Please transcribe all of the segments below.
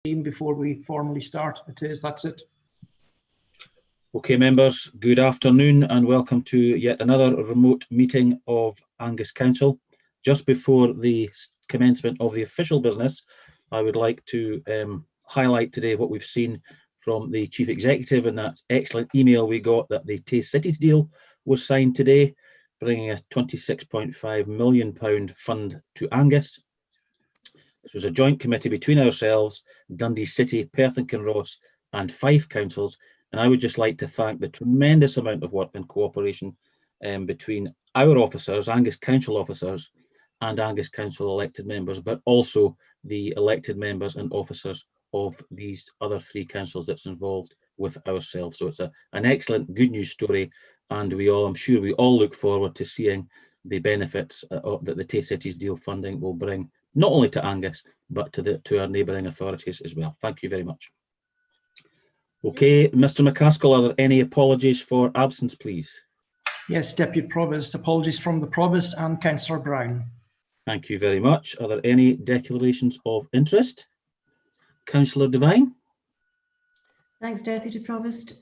before we formally start. That's it. Okay, members, good afternoon and welcome to yet another remote meeting of Angus Council. Just before the commencement of the official business, I would like to highlight today what we've seen from the Chief Executive in that excellent email we got that the Tay Cities deal was signed today, bringing a £26.5 million fund to Angus. This was a joint committee between ourselves, Dundee City, Perth and Kinross and Fife councils, and I would just like to thank the tremendous amount of work and cooperation between our officers, Angus Council officers and Angus Council elected members, but also the elected members and officers of these other three councils that's involved with ourselves. So it's an excellent good news story, and I'm sure we all look forward to seeing the benefits that the Tay Cities deal funding will bring, not only to Angus, but to our neighbouring authorities as well. Thank you very much. Okay, Mr McCaskill, are there any apologies for absence, please? Yes, Deputy Provost. Apologies from the Provost and Councillor Brown. Thank you very much. Are there any declarations of interest? Councillor Devine. Thanks, Deputy Provost.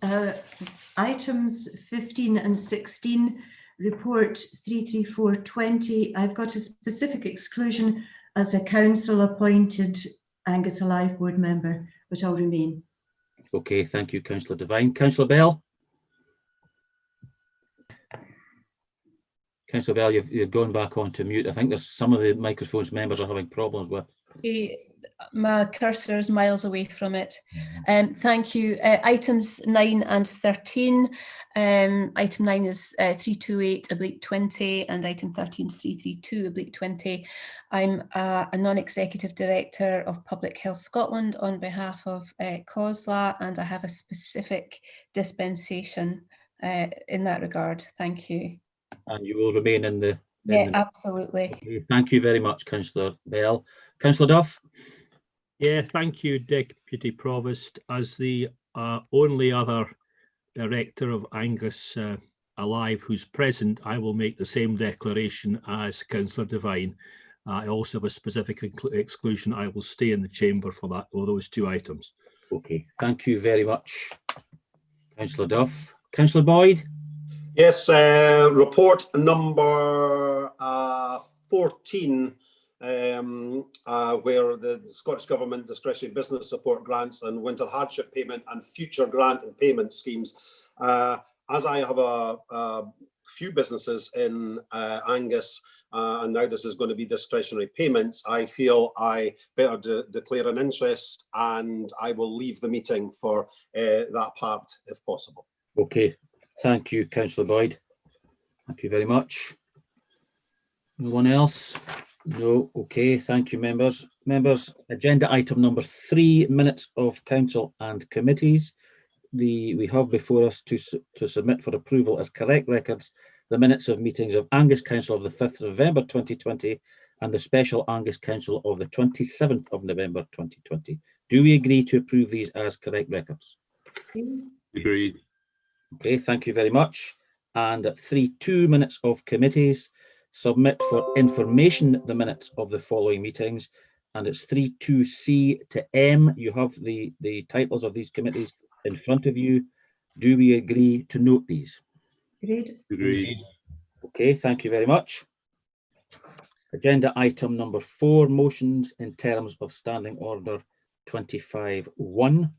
Items 15 and 16, report 33420. I've got a specific exclusion as a council appointed Angus Alive board member, but I'll remain. Okay, thank you, Councillor Devine. Councillor Bell. Councillor Bell, you've gone back onto mute. I think there's some of the microphones members are having problems with. My cursor is miles away from it. Thank you. Items 9 and 13. Item 9 is 328/20 and item 13 is 332/20. I'm a non-executive director of Public Health Scotland on behalf of COSLA, and I have a specific dispensation in that regard. Thank you. And you will remain in the... Absolutely. Okay, thank you very much, Councillor Bell. Councillor Duff. Yeah, thank you, Deputy Provost. As the only other director of Angus Alive who's present, I will make the same declaration as Councillor Devine. I also have a specific exclusion. I will stay in the chamber for those two items. Okay, thank you very much, Councillor Duff. Councillor Boyd. Yes, report number 14, where the Scottish Government discretionary business support grants and winter hardship payment and future grant and payment schemes. As I have a few businesses in Angus, and now this is going to be discretionary payments, I feel I better declare an interest, and I will leave the meeting for that part if possible. Okay, thank you, Councillor Boyd. Thank you very much. Anyone else? No. Okay, thank you, members. Members, agenda item number 3, minutes of council and committees. We have before us to submit for approval as correct records the minutes of meetings of Angus Council of the 5th of November 2020 and the special Angus Council of the 27th of November 2020. Do we agree to approve these as correct records? Agreed. Okay, thank you very much. And at 3.2, minutes of committees. Submit for information the minutes of the following meetings, and it's 3.2c to M. You have the titles of these committees in front of you. Do we agree to note these? Agreed. Agreed. Okay, thank you very much. Agenda item number 4, motions in terms of standing order 25.1,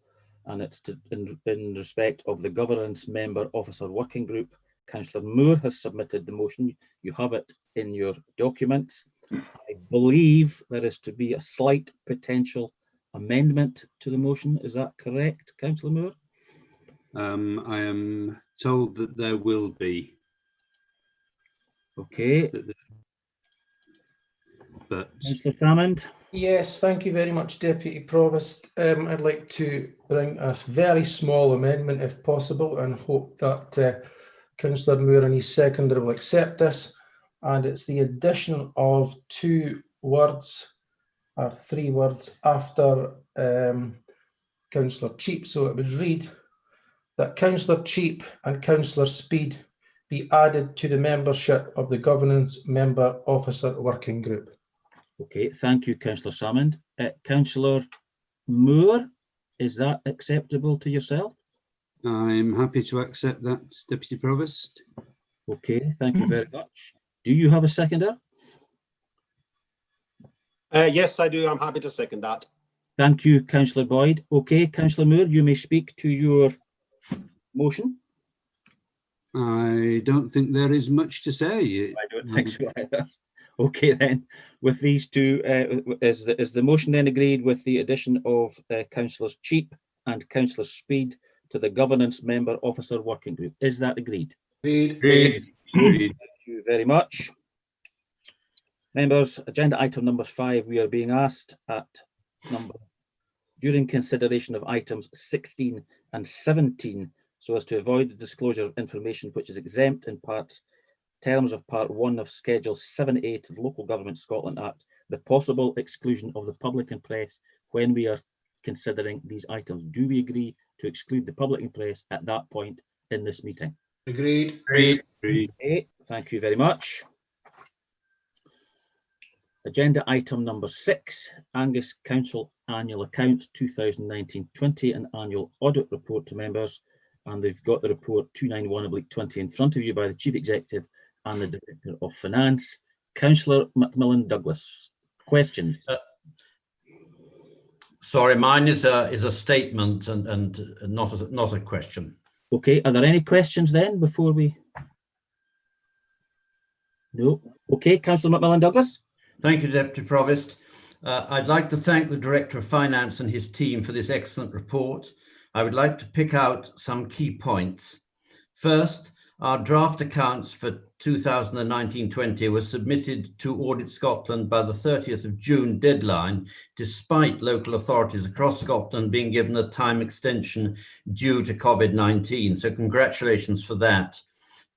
and it's in respect of the governance member officer working group. Councillor Moore has submitted the motion. You have it in your documents. I believe there is to be a slight potential amendment to the motion. Is that correct, Councillor Moore? I am told that there will be. Okay. But Councillor Salmond. Yes, thank you very much, Deputy Provost. I'd like to bring a very small amendment if possible, and hope that Councillor Moore and his seconder will accept this, and it's the addition of 2 words or 3 words after Councillor Cheap. So it would read that Councillor Cheap and Councillor Speed be added to the membership of the Governance Member Officer Working Group. Okay, thank you, Councillor Salmond. Councillor Moore, is that acceptable to yourself? I'm happy to accept that, Deputy Provost. Okay, thank you very much. Do you have a seconder? Yes, I do. I'm happy to second that. Thank you, Councillor Boyd. Okay, Councillor Moore, you may speak to your motion. I don't think there is much to say. I don't think so either. Okay then, with these two, is the motion then agreed with the addition of Councillors Cheap and Councillor Speed to the Governance Member Officer Working Group? Is that agreed? Agreed. Thank you very much. Members, agenda item number 5, we are being asked during consideration of items 16 and 17, so as to avoid the disclosure of information which is exempt in terms of Part 1 of Schedule 7A to the Local Government Scotland Act, the possible exclusion of the public and press when we are considering these items. Do we agree to exclude the public and press at that point in this meeting? Agreed. Okay, thank you very much. Agenda item number 6, Angus Council Annual Accounts 2019-20 and Annual Audit Report to members. And they've got the report 291/20 in front of you by the Chief Executive and the Director of Finance. Councillor Macmillan Douglas, questions? Sorry, mine is a statement and not a question. Okay, are there any questions then before we? No. Okay, Councillor Macmillan Douglas. Thank you, Deputy Provost. I'd like to thank the Director of Finance and his team for this excellent report. I would like to pick out some key points. First, our draft accounts for 2019-20 were submitted to Audit Scotland by the 30th of June deadline, despite local authorities across Scotland being given a time extension due to COVID-19. So congratulations for that.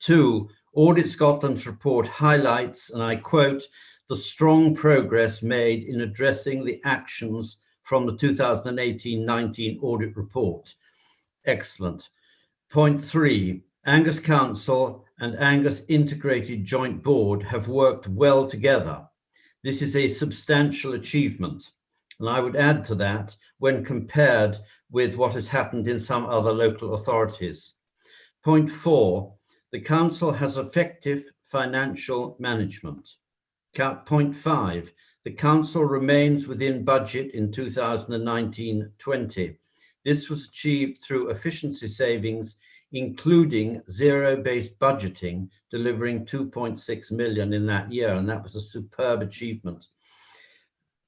2, Audit Scotland's report highlights, and I quote, the strong progress made in addressing the actions from the 2018-19 audit report. Excellent. Point 3, Angus Council and Angus Integrated Joint Board have worked well together. This is a substantial achievement. And I would add to that when compared with what has happened in some other local authorities. Point 4, the Council has effective financial management. Point 5, the Council remains within budget in 2019-20. This was achieved through efficiency savings, including zero-based budgeting, delivering 2.6 million in that year, and that was a superb achievement.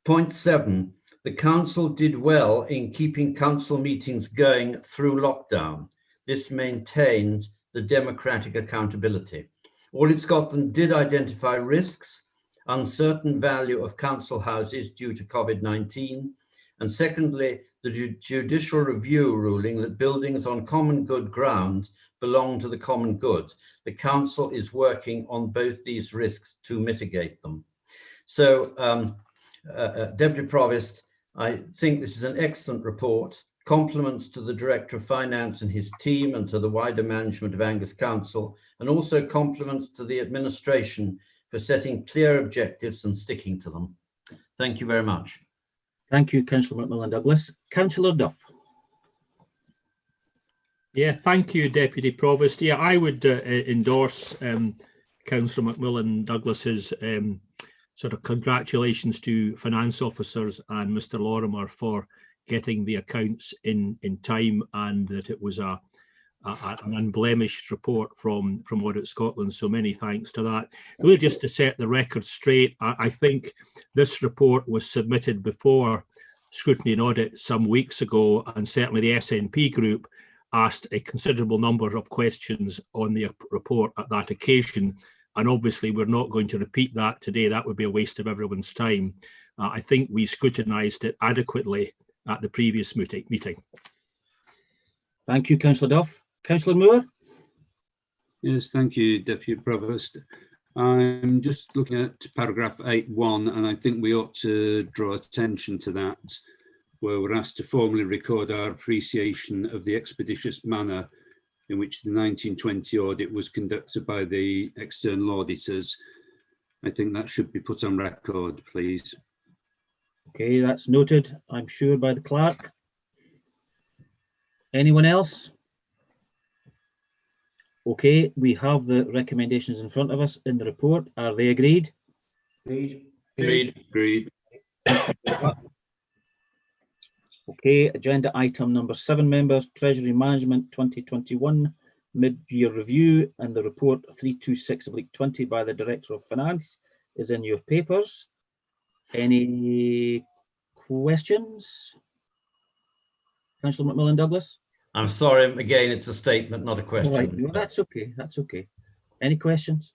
Point 7, the Council did well in keeping Council meetings going through lockdown. This maintained the democratic accountability. Audit Scotland did identify risks, uncertain value of council houses due to COVID-19, and secondly, the judicial review ruling that buildings on common good ground belong to the common good. The council is working on both these risks to mitigate them. So, Deputy Provost, I think this is an excellent report. Compliments to the Director of Finance and his team and to the wider management of Angus Council, and also compliments to the administration for setting clear objectives and sticking to them. Thank you very much. Thank you, Councillor Macmillan Douglas. Councillor Duff. Yeah, thank you, Deputy Provost. Yeah, I would endorse Councillor Macmillan Douglas's sort of congratulations to finance officers and Mr. Lorimer for getting the accounts in time, and that it was an unblemished report from Audit Scotland. So many thanks to that. Really, just to set the record straight, I think this report was submitted before scrutiny and audit some weeks ago, and certainly the SNP group asked a considerable number of questions on the report at that occasion. And obviously, we're not going to repeat that today. That would be a waste of everyone's time. I think we scrutinised it adequately at the previous meeting. Thank you, Councillor Duff. Councillor Moore? Yes, thank you, Deputy Provost. I'm just looking at paragraph 8.1, and I think we ought to draw attention to that, where we're asked to formally record our appreciation of the expeditious manner in which the 1920 audit was conducted by the external auditors. I think that should be put on record, please. Okay, that's noted, I'm sure, by the clerk. Anyone else? Okay, we have the recommendations in front of us in the report. Are they agreed? Agreed. Agreed. Okay, agenda item number 7, members, Treasury Management 2021 mid-year review, and the report 326/20 by the Director of Finance is in your papers. Any questions? Councillor McMillan Douglas? I'm sorry, again, it's a statement, not a question. All right, no, that's okay, that's okay. Any questions?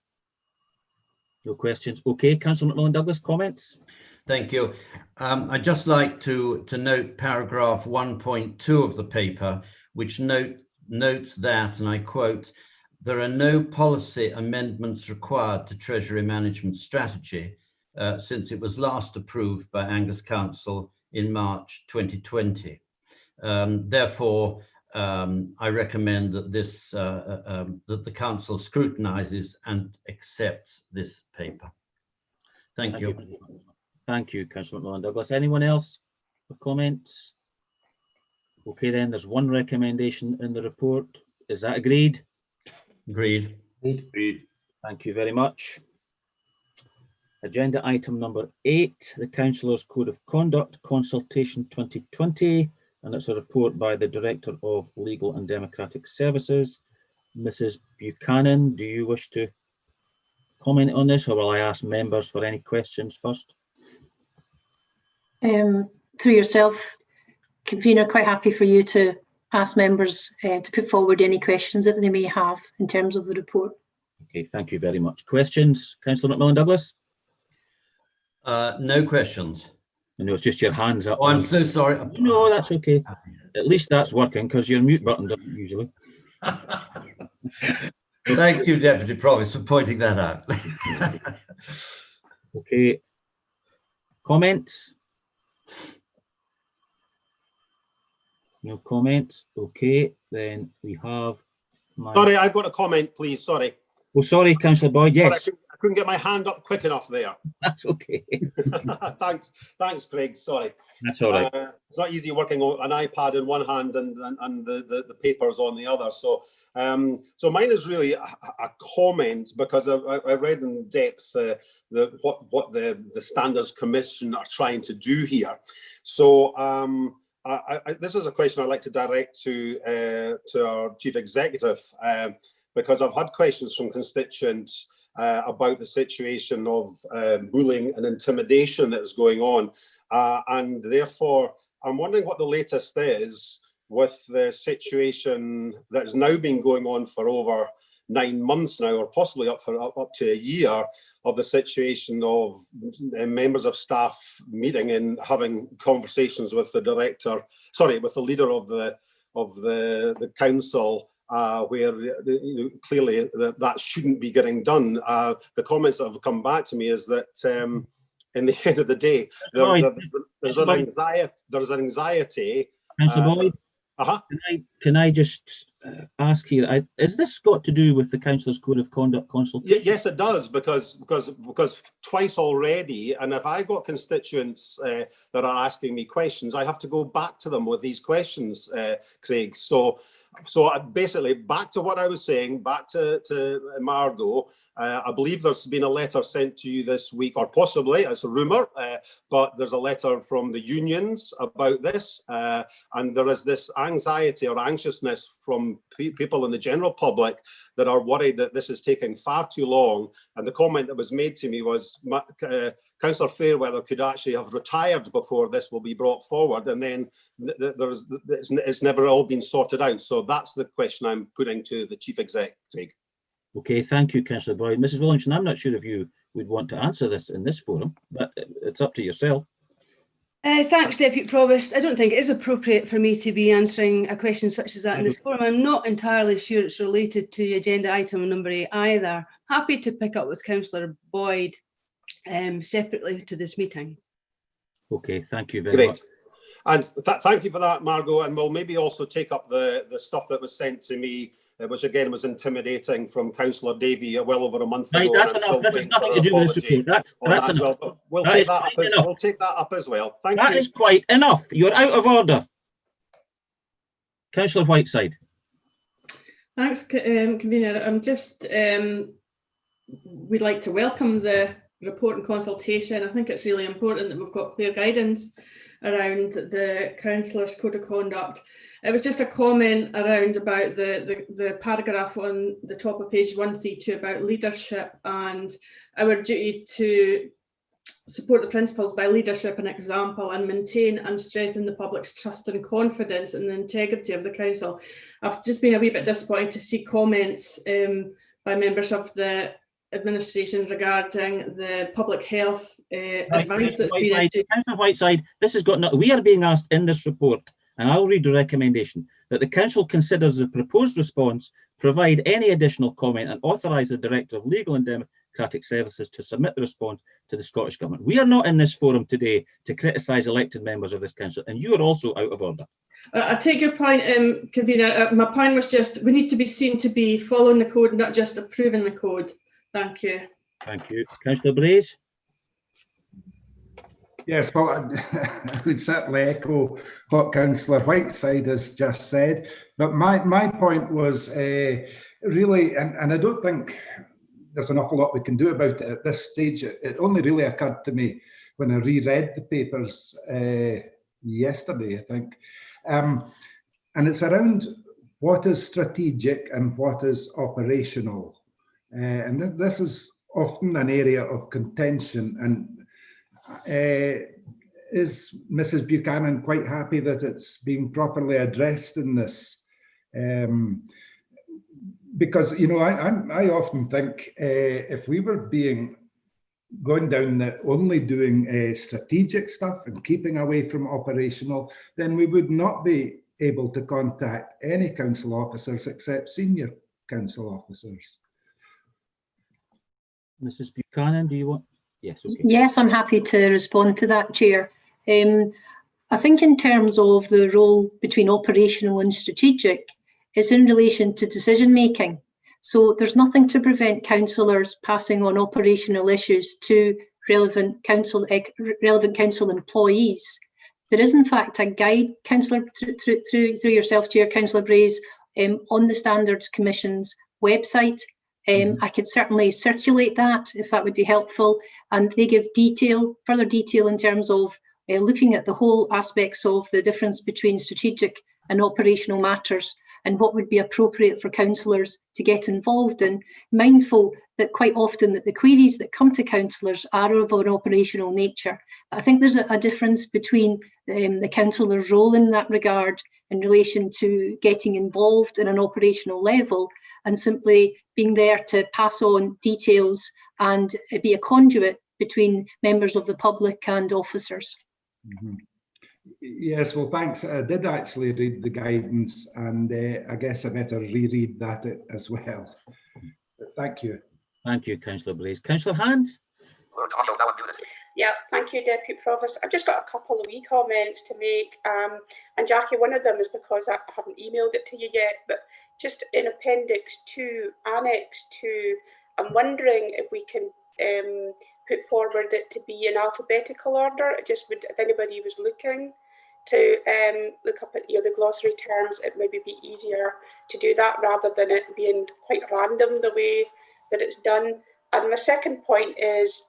No questions. Okay, Councillor McMillan Douglas, comments? Thank you. I'd just like to note paragraph 1.2 of the paper, which notes that, and I quote, "There are no policy amendments required to Treasury Management Strategy since it was last approved by Angus Council in March 2020. Therefore, I recommend that that the Council scrutinises and accepts this paper." Thank you. Thank you, Councillor McMillan Douglas. Anyone else for comments? Okay, then there's one recommendation in the report. Is that agreed? Agreed. Agreed. Thank you very much. Agenda item number 8, the Councillors' Code of Conduct Consultation 2020, and it's a report by the Director of Legal and Democratic Services. Mrs. Buchanan, do you wish to comment on this, or will I ask members for any questions first? Through yourself, Convener, quite happy for you to ask members to put forward any questions that they may have in terms of the report. Okay, thank you very much. Questions? Councillor McMillan Douglas? No questions. No, it's just your hands up. Oh, I'm so sorry. No, that's okay. At least that's working, because your mute button doesn't usually. Thank you, Deputy Provost, for pointing that out. Okay. Comments? No comments. Okay, then we have. Sorry, I've got a comment, please. Sorry. Oh, sorry, Councillor Boyd. Yes. Sorry, I couldn't get my hand up quick enough there. That's okay. Thanks, Craig. Sorry. That's all right. It's not easy working on an iPad in one hand and the papers on the other. So, so mine is really a comment, because I read in depth what the Standards Commission are trying to do here. So, this is a question I'd like to direct to our Chief Executive, because I've had questions from constituents about the situation of bullying and intimidation that is going on. And therefore, I'm wondering what the latest is with the situation that has now been going on for over 9 months now, or possibly up to a year, of the situation of members of staff meeting and having conversations with the with the leader of the council, where clearly that shouldn't be getting done. The comments that have come back to me is that in the end of the day, there's an anxiety. Councillor Boyd, can I just ask here, is this got to do with the Councillors' Code of Conduct consultation? Yes, it does, because twice already, and if I got constituents that are asking me questions, I have to go back to them with these questions, Craig. So basically, back to what I was saying, back to Margot, I believe there's been a letter sent to you this week, or possibly, it's a rumour, but there's a letter from the unions about this, and there is this anxiety or anxiousness from people in the general public that are worried that this is taking far too long. And the comment that was made to me was, Councillor Fairweather could actually have retired before this will be brought forward, and then it's never all been sorted out. So that's the question I'm putting to the Chief Exec, Craig. Okay, thank you, Councillor Boyd. Mrs. Williamson, I'm not sure if you would want to answer this in this forum, but it's up to yourself. Thanks, Deputy Provost. I don't think it is appropriate for me to be answering a question such as that in this forum. I'm not entirely sure it's related to agenda item number 8 either. Happy to pick up with Councillor Boyd separately to this meeting. Okay, thank you very much. And thank you for that, Margot. And we'll maybe also take up the stuff that was sent to me which again was intimidating from Councillor Davey well over a month Right, ago. that's and I'm enough. still This has waiting nothing for to an do with this apology report. That's on that as enough. well. We'll That take is that quite up as, enough. we'll take that up as well. Thank That you. is quite enough. You're out of order. Councillor Whiteside. Thanks, Convener. We'd like to welcome the report and consultation. I think it's really important that we've got clear guidance around the councillors' code of conduct. It was just a comment around about the paragraph on the top of page 132 about leadership and our duty to support the principles by leadership and example and maintain and strengthen the public's trust and confidence in the integrity of the council. I've just been a wee bit disappointed to see comments by members of the administration regarding the public health advice that's been issued. Councillor Whiteside, this has got we are being asked in this report, and I'll read the recommendation, that the council considers the proposed response, provide any additional comment and authorise the Director of Legal and Democratic Services to submit the response to the Scottish Government. We are not in this forum today to criticise elected members of this council, and you are also out of order. I take your point, Convener. My point was just we need to be seen to be following the code, not just approving the code. Thank you. Thank you. Councillor Braze. Yes, well, I would certainly echo what Councillor Whiteside has just said, but my point was really, and I don't think there's an awful lot we can do about it at this stage. It only really occurred to me when I reread the papers yesterday, I think. And it's around what is strategic and what is operational. And this is often an area of contention. And is Mrs. Buchanan quite happy that it's being properly addressed in this? Because, you know, I often think if we were going down the only doing strategic stuff and keeping away from operational, then we would not be able to contact any council officers except senior council officers. Mrs. Buchanan, do you want? Yes, okay. Yes, I'm happy to respond to that, Chair. I think in terms of the role between operational and strategic, it's in relation to decision making. So there's nothing to prevent councillors passing on operational issues to relevant council employees. There is in fact a guide, Councillor, through yourself, Chair, Councillor Braze, on the Standards Commission's website. I could certainly circulate that if that would be helpful, and they give further detail in terms of looking at the whole aspects of the difference between strategic and operational matters and what would be appropriate for councillors to get involved in, mindful that quite often that the queries that come to councillors are of an operational nature. I think there's a difference between the councillor's role in that regard in relation to getting involved in an operational level and simply being there to pass on details and be a conduit between members of the public and officers. Mm-hmm. Yes, well, thanks. I did actually read the guidance, and I guess I better reread that as well. But thank you. Thank you, Councillor Blaze. Councillor Hands? Yeah, thank you, Deputy Provost. I've just got a couple of wee comments to make. And Jackie, one of them is because I haven't emailed it to you yet, but just in Appendix 2, Annex 2, I'm wondering if we can put forward it to be in alphabetical order. It just would, if anybody was looking to look up at the glossary terms, it maybe be easier to do that rather than it being quite random the way that it's done. And my second point is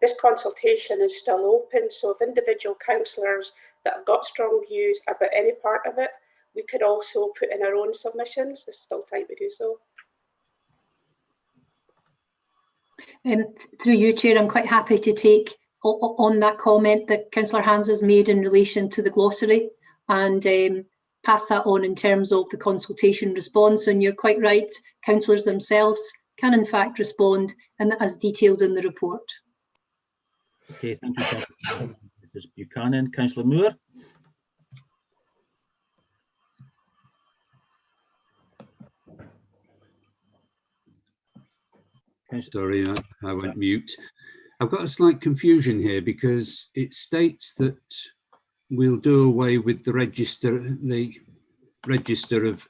this consultation is still open, so if individual councillors that have got strong views about any part of it, we could also put in our own submissions. There's still time to do so. Through you, Chair, I'm quite happy to take on that comment that Councillor Hands has made in relation to the glossary and pass that on in terms of the consultation response. And you're quite right, councillors themselves can in fact respond and as detailed in the report. Okay, thank you, Councillor. Mrs. Buchanan. Councillor Moore. Sorry, I went mute. I've got a slight confusion here because it states that we'll do away with the register of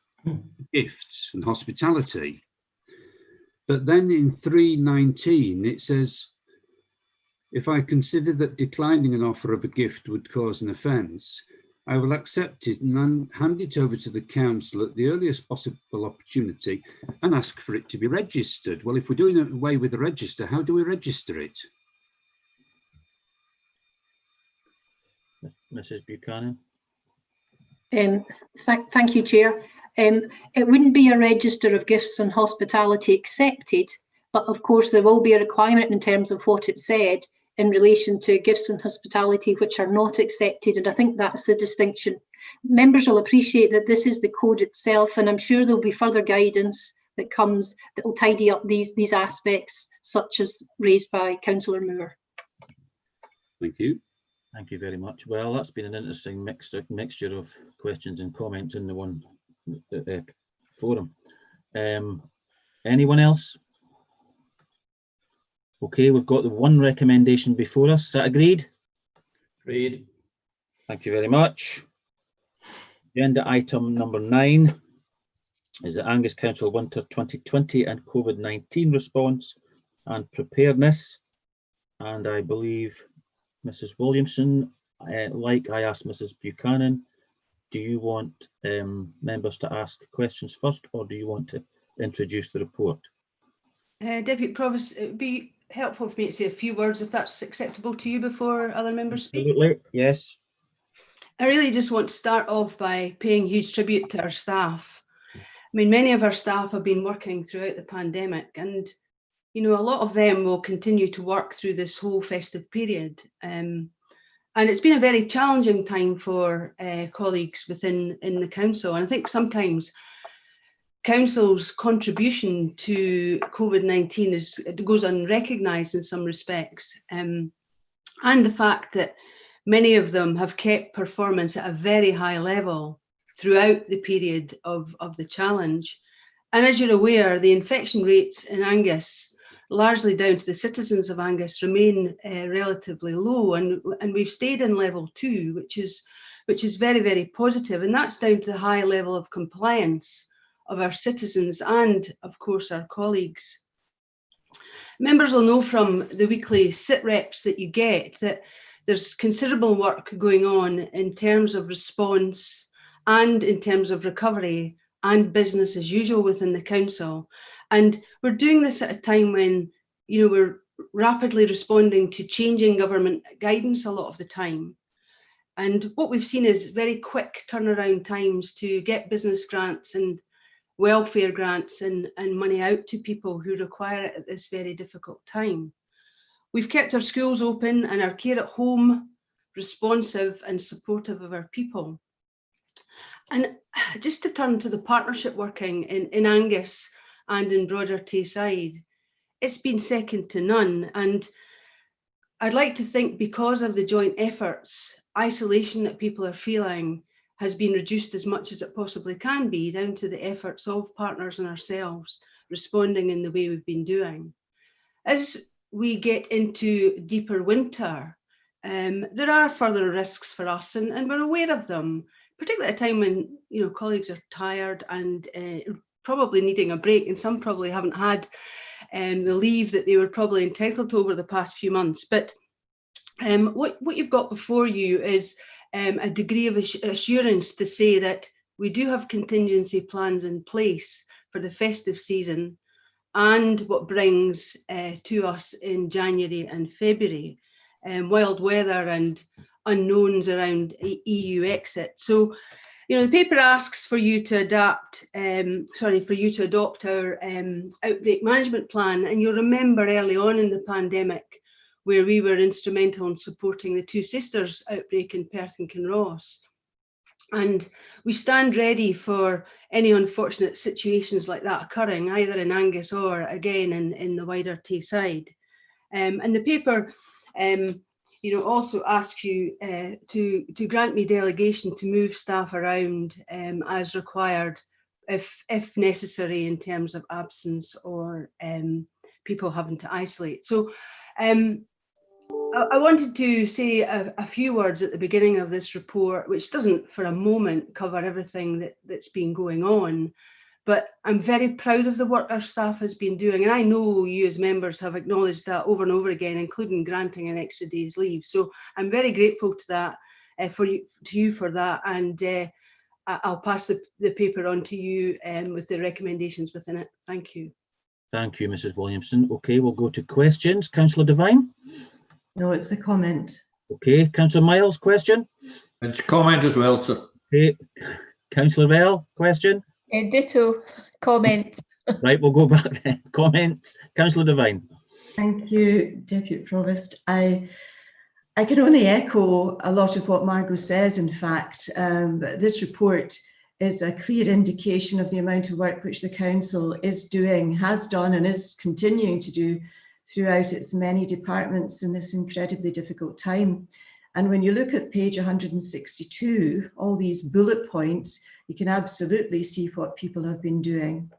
gifts and hospitality. But then in 319, it says, if I consider that declining an offer of a gift would cause an offence, I will accept it and hand it over to the council at the earliest possible opportunity and ask for it to be registered. Well, if we're doing away with the register, how do we register it? Mrs. Buchanan. Thank you, Chair. It wouldn't be a register of gifts and hospitality accepted, but of course there will be a requirement in terms of what it said in relation to gifts and hospitality which are not accepted, and I think that's the distinction. Members will appreciate that this is the code itself, and I'm sure there'll be further guidance that comes that will tidy up these aspects, such as raised by Councillor Moore. Thank you. Thank you very much. Well, that's been an interesting mixture of questions and comments in the one forum. Anyone else? Okay, we've got the one recommendation before us. Is that agreed? Agreed. Thank you very much. Agenda item number 9 is the Angus Council Winter 2020 and COVID-19 response and preparedness. And I believe Mrs. Williamson, like I asked Mrs. Buchanan, do you want members to ask questions first, or do you want to introduce the report? Deputy Provost, it would be helpful for me to say a few words if that's acceptable to you before other members speak. Absolutely, yes. I really just want to start off by paying huge tribute to our staff. I mean, many of our staff have been working throughout the pandemic, and you know, a lot of them will continue to work through this whole festive period. And it's been a very challenging time for colleagues within the council. And I think sometimes council's contribution to COVID-19 goes unrecognised in some respects. And the fact that many of them have kept performance at a very high level throughout the period of the challenge. And as you're aware, the infection rates in Angus, largely down to the citizens of Angus, remain relatively low, and we've stayed in level 2, which is very, very positive, and that's down to the high level of compliance of our citizens and of course our colleagues. Members will know from the weekly sit reps that you get that there's considerable work going on in terms of response and in terms of recovery and business as usual within the council. And we're doing this at a time when, you know, we're rapidly responding to changing government guidance a lot of the time. And what we've seen is very quick turnaround times to get business grants and welfare grants and money out to people who require it at this very difficult time. We've kept our schools open and our care at home responsive and supportive of our people. And just to turn to the partnership working in Angus and in broader Tayside, it's been second to none. And I'd like to think because of the joint efforts, isolation that people are feeling has been reduced as much as it possibly can be, down to the efforts of partners and ourselves responding in the way we've been doing. As we get into deeper winter, there are further risks for us, and we're aware of them, particularly at a time when, you know, colleagues are tired and probably needing a break, and some probably haven't had the leave that they were probably entitled to over the past few months. But what you've got before you is a degree of assurance to say that we do have contingency plans in place for the festive season and what brings to us in January and February, wild weather and unknowns around EU exit. So, you know, the paper asks for you to adopt our outbreak management plan. And you'll remember early on in the pandemic where we were instrumental in supporting the Two Sisters outbreak in Perth and Kinross. And we stand ready for any unfortunate situations like that occurring, either in Angus or again in the wider Tayside. And the paper you know, also asks you to grant me delegation to move staff around as required if necessary in terms of absence or people having to isolate. So I wanted to say a few words at the beginning of this report, which doesn't for a moment cover everything that's been going on, but I'm very proud of the work our staff has been doing. And I know you as members have acknowledged that over and over again, including granting an extra day's leave. So I'm very grateful to that, to you for that. And I'll pass the paper on to you with the recommendations within it. Thank you. Thank you, Mrs. Williamson. Okay, we'll go to questions. Councillor Devine? No, it's a comment. Okay, Councillor Miles, question? It's a comment as well, sir. Okay, Councillor Bell, question? Ditto, comment. Right, we'll go back then. Comments. Councillor Devine. Thank you, Deputy Provost. I can only echo a lot of what Margot says, in fact. But this report is a clear indication of the amount of work which the Council is doing, has done and is continuing to do throughout its many departments in this incredibly difficult time. And when you look at page 162, all these bullet points, you can absolutely see what people have been doing.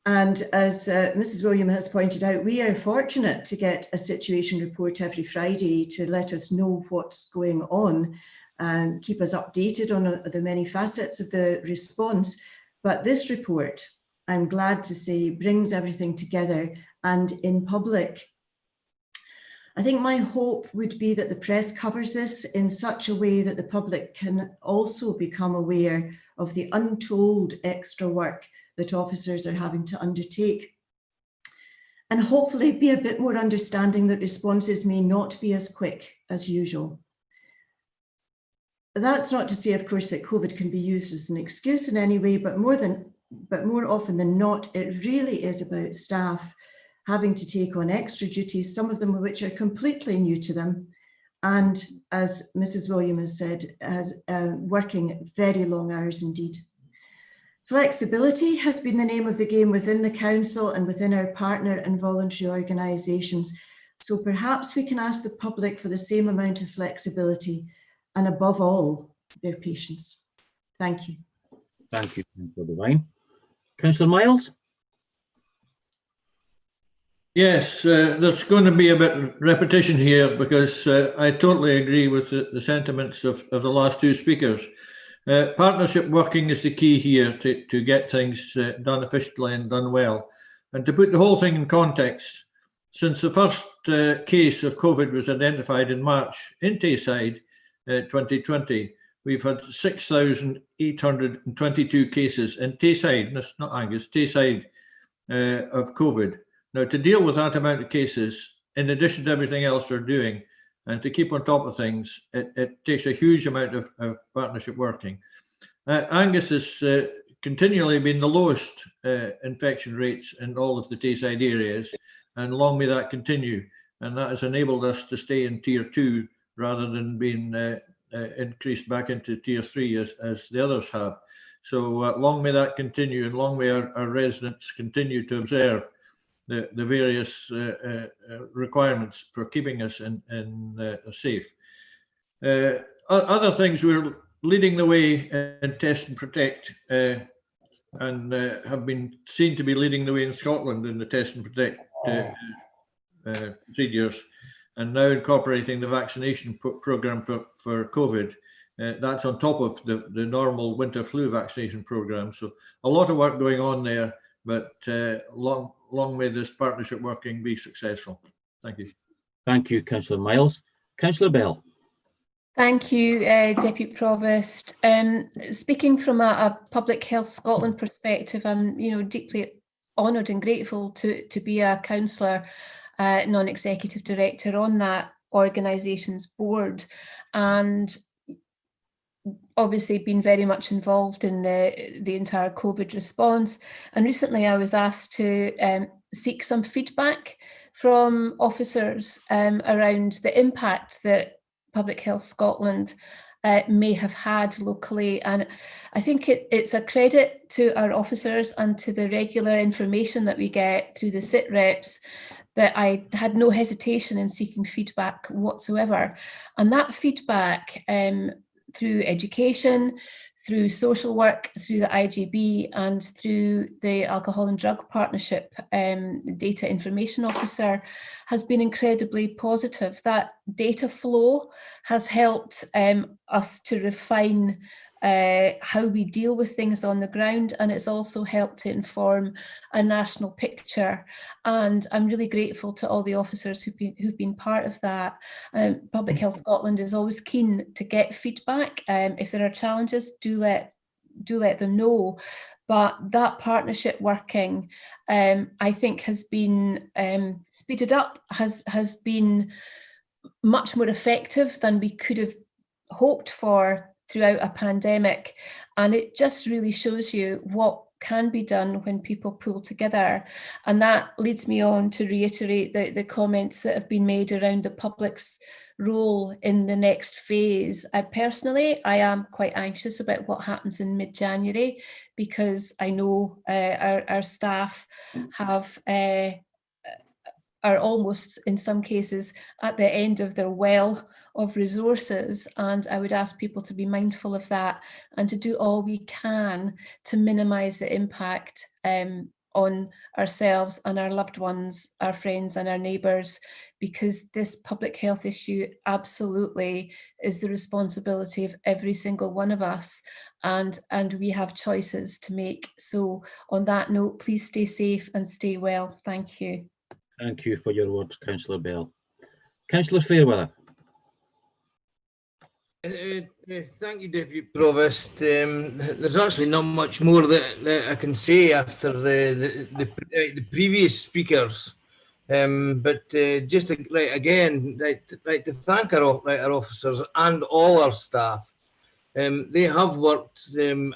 And as Mrs. William has pointed out, we are fortunate to get a situation report every Friday to let us know what's going on and keep us updated on the many facets of the response. But this report, I'm glad to say, brings everything together and in public. I think my hope would be that the press covers this in such a way that the public can also become aware of the untold extra work that officers are having to undertake. And hopefully be a bit more understanding that responses may not be as quick as usual. That's not to say, of course, that COVID can be used as an excuse in any way, but more often than not, it really is about staff having to take on extra duties, some of them which are completely new to them. And as Mrs. William has said, working very long hours indeed. Flexibility has been the name of the game within the Council and within our partner and voluntary organisations. So perhaps we can ask the public for the same amount of flexibility and above all, their patience. Thank you. Thank you, Councillor Devine. Councillor Miles? Yes, there's going to be a bit of repetition here because I totally agree with the sentiments of the last two speakers. Partnership working is the key here to get things done efficiently and done well. And to put the whole thing in context, since the first case of COVID was identified in March in Tayside 2020, we've had 6,822 cases in Tayside, that's not Angus, Tayside of COVID. Now, to deal with that amount of cases, in addition to everything else we're doing, and to keep on top of things, it takes a huge amount of partnership working. Angus has continually been the lowest infection rates in all of the Tayside areas, and long may that continue. And that has enabled us to stay in Tier 2 rather than being increased back into Tier 3 as the others have. So long may that continue, and long may our residents continue to observe the various requirements for keeping us safe. Other things, we're leading the way in Test and Protect and have been seen to be leading the way in Scotland in the Test and Protect procedures, and now incorporating the vaccination programme for COVID. That's on top of the normal winter flu vaccination programme. So a lot of work going on there, but long may this partnership working be successful. Thank you. Thank you, Councillor Miles. Councillor Bell. Thank you, Deputy Provost. Speaking from a Public Health Scotland perspective, I'm deeply honoured and grateful to be a councillor, non-executive director on that organisation's board, and obviously been very much involved in the entire COVID response. And recently I was asked to seek some feedback from officers around the impact that Public Health Scotland may have had locally. And I think it's a credit to our officers and to the regular information that we get through the sit reps that I had no hesitation in seeking feedback whatsoever. And that feedback through education, through social work, through the IGB and through the Alcohol and Drug Partnership Data Information Officer has been incredibly positive. That data flow has helped us to refine how we deal with things on the ground, and it's also helped to inform a national picture. And I'm really grateful to all the officers who've been part of that. Public Health Scotland is always keen to get feedback. If there are challenges, do let them know. But that partnership working, I think, has been speeded up, has been much more effective than we could have hoped for throughout a pandemic. And it just really shows you what can be done when people pull together. And that leads me on to reiterate the comments that have been made around the public's role in the next phase. I am quite anxious about what happens in mid-January, because I know our staff are almost, in some cases, at the end of their well of resources, and I would ask people to be mindful of that and to do all we can to minimise the impact on ourselves and our loved ones, our friends and our neighbours, because this public health issue absolutely is the responsibility of every single one of us, and we have choices to make. So on that note, please stay safe and stay well. Thank you. Thank you for your words, Councillor Bell. Councillor Fairweather. Thank you, Deputy Provost. There's actually not much more that I can say after the previous speakers, but just to, to thank our officers and all our staff. They have worked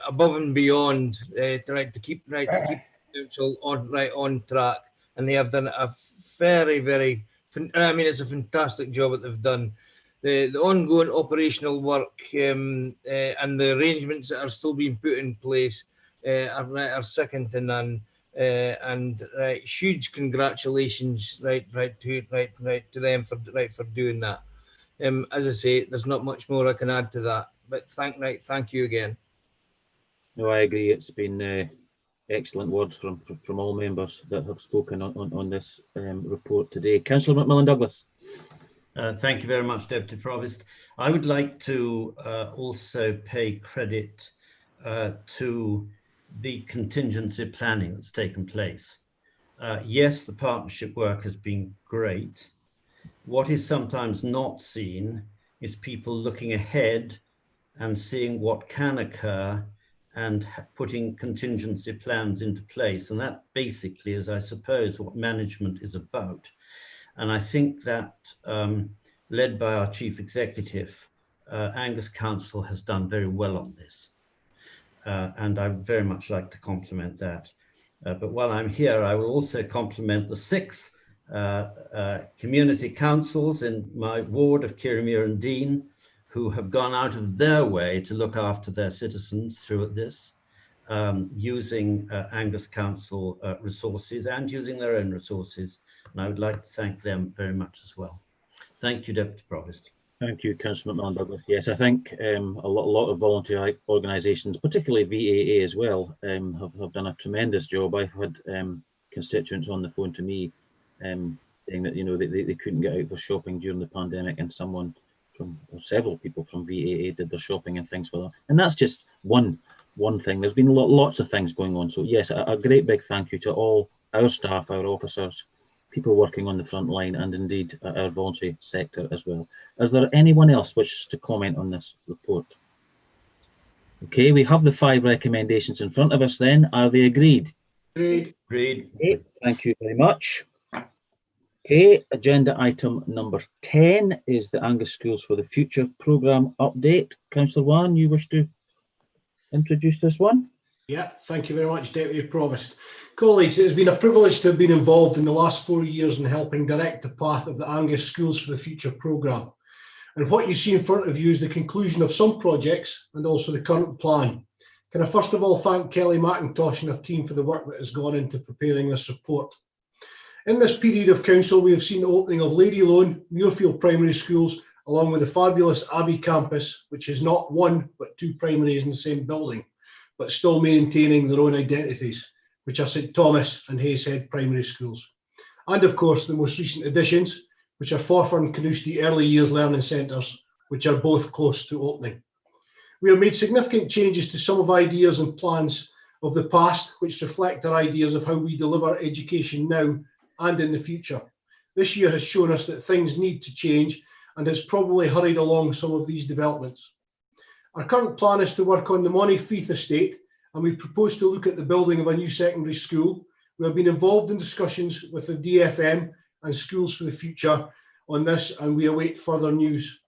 above and beyond to keep the council on track, and they have done a it's a fantastic job that they've done. The ongoing operational work and the arrangements that are still being put in place are second to none. And huge congratulations to them for doing that. As I say, there's not much more I can add to that, but thank you again. No, I agree. It's been excellent words from all members that have spoken on this report today. Councillor McMillan Douglas. Thank you very much, Deputy Provost. I would like to also pay credit to the contingency planning that's taken place. Yes, the partnership work has been great. What is sometimes not seen is people looking ahead and seeing what can occur and putting contingency plans into place. And that basically is, I suppose, what management is about. And I think that, led by our Chief Executive, Angus Council has done very well on this. And I would very much like to compliment that. But while I'm here, I will also compliment the 6 community councils in my ward of Kirriemuir and Dean, who have gone out of their way to look after their citizens through this, using Angus Council resources and using their own resources. And I would like to thank them very much as well. Thank you, Deputy Provost. Thank you, Councillor McMillan Douglas. Yes, I think a lot of voluntary organisations, particularly VAA as well, have done a tremendous job. I've had constituents on the phone to me saying that they couldn't get out for shopping during the pandemic, and several people from VAA did their shopping and things like that. And that's just one thing. There's been lots of things going on. So yes, a great big thank you to all our staff, our officers, people working on the front line, and indeed our voluntary sector as well. Is there anyone else wishes to comment on this report? Okay, we have the 5 recommendations in front of us then. Are they agreed? Agreed. Agreed. Okay, thank you very much. Okay, agenda item number 10 is the Angus Schools for the Future programme update. Councillor Wan, you wish to introduce this one? Yeah, thank you very much, Deputy Provost. Colleagues, it has been a privilege to have been involved in the last 4 years in helping direct the path of the Angus Schools for the Future programme. And what you see in front of you is the conclusion of some projects and also the current plan. Can I first of all thank Kelly McIntosh and her team for the work that has gone into preparing this report. In this period of council, we have seen the opening of Lady Lone, Muirfield Primary Schools along with the fabulous Abbey campus, which is not one but two primaries in the same building, but still maintaining their own identities, which are St Thomas and Hayeshead primary schools. And of course, the most recent additions, which are Forfar and Carnoustie Early Years Learning Centres, which are both close to opening. We have made significant changes to some of ideas and plans of the past, which reflect our ideas of how we deliver education now and in the future. This year has shown us that things need to change and has probably hurried along some of these developments. Our current plan is to work on the Montefieth estate, and we propose to look at the building of a new secondary school. We have been involved in discussions with the DFM and Schools for the Future on this, and we await further news.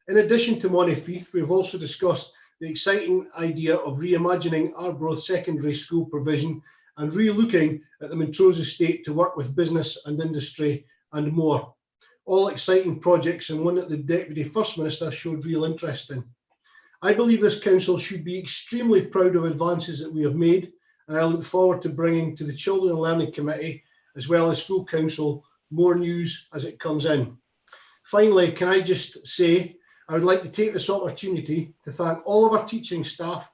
In addition to Montefieth, we have also discussed the exciting idea of reimagining Arbroath Secondary School provision and re-looking at the Montrose estate to work with business and industry and more. All exciting projects and one that the Deputy First Minister showed real interest in. I believe this council should be extremely proud of advances that we have made, and I look forward to bringing to the Children and Learning Committee, as well as full council, more news as it comes in. Finally, can I just say, I would like to take this opportunity to thank all of our teaching staff,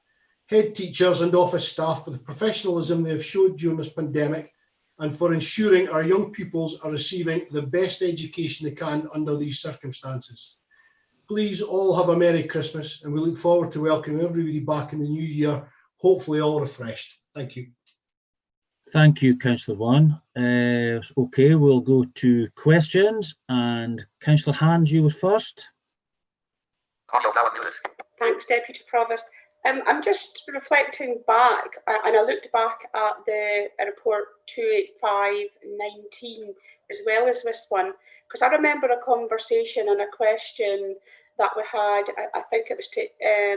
head teachers and office staff for the professionalism they have showed during this pandemic and for ensuring our young pupils are receiving the best education they can under these circumstances. Please all have a Merry Christmas, and we look forward to welcoming everybody back in the new year, hopefully all refreshed. Thank you. Thank you, Councillor Vaughan. Okay, we'll go to questions, and Councillor Hand, you were first. Thanks, Deputy Provost. I'm just reflecting back, and I looked back at the report 285/19 as well as this one, because I remember a conversation and a question that we had, I think it was to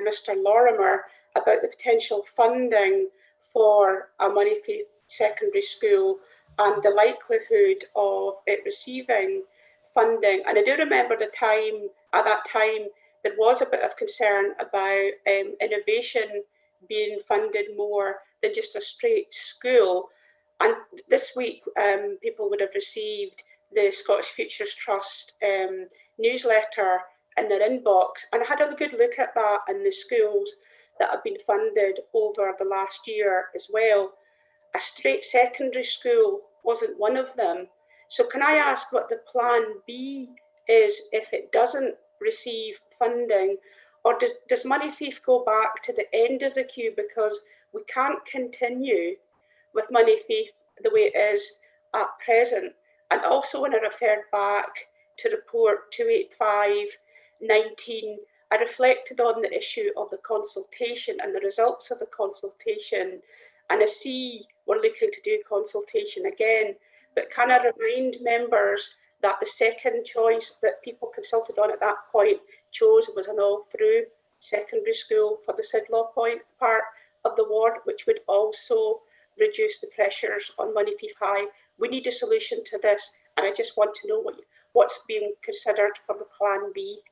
Mr. Lorimer, about the potential funding for a Montefieth secondary school and the likelihood of it receiving funding. And I do remember the time, at that time, there was a bit of concern about innovation being funded more than just a straight school. And this week, people would have received the Scottish Futures Trust newsletter in their inbox, and I had a good look at that and the schools that have been funded over the last year as well. A straight secondary school wasn't one of them. So can I ask what the plan B is if it doesn't receive funding, or does Montefieth go back to the end of the queue because we can't continue with Montefieth the way it is at present? And also, when I referred back to report 285/19, I reflected on the issue of the consultation and the results of the consultation, and I see we're looking to do consultation again, but can I remind members that the second choice that people consulted on at that point chose was an all-through secondary school for the Sidlaw Point part of the ward, which would also reduce the pressures on Montefieth High. We need a solution to this, and I just want to know what's being considered for the plan B.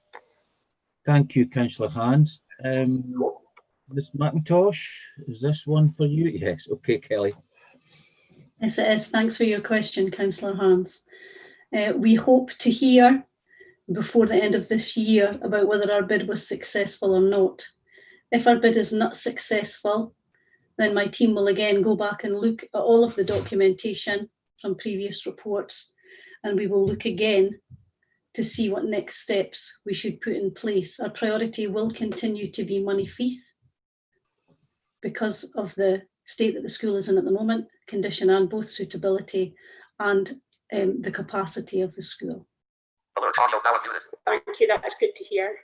Thank you, Councillor Hand. Ms McIntosh, is this one for you? Yes, okay, Kelly. Yes, it is. Thanks for your question, Councillor Hans. We hope to hear before the end of this year about whether our bid was successful or not. If our bid is not successful, then my team will again go back and look at all of the documentation from previous reports, and we will look again to see what next steps we should put in place. Our priority will continue to be Montefieth because of the state that the school is in at the moment, condition and both suitability and the capacity of the school. Thank you, that's good to hear.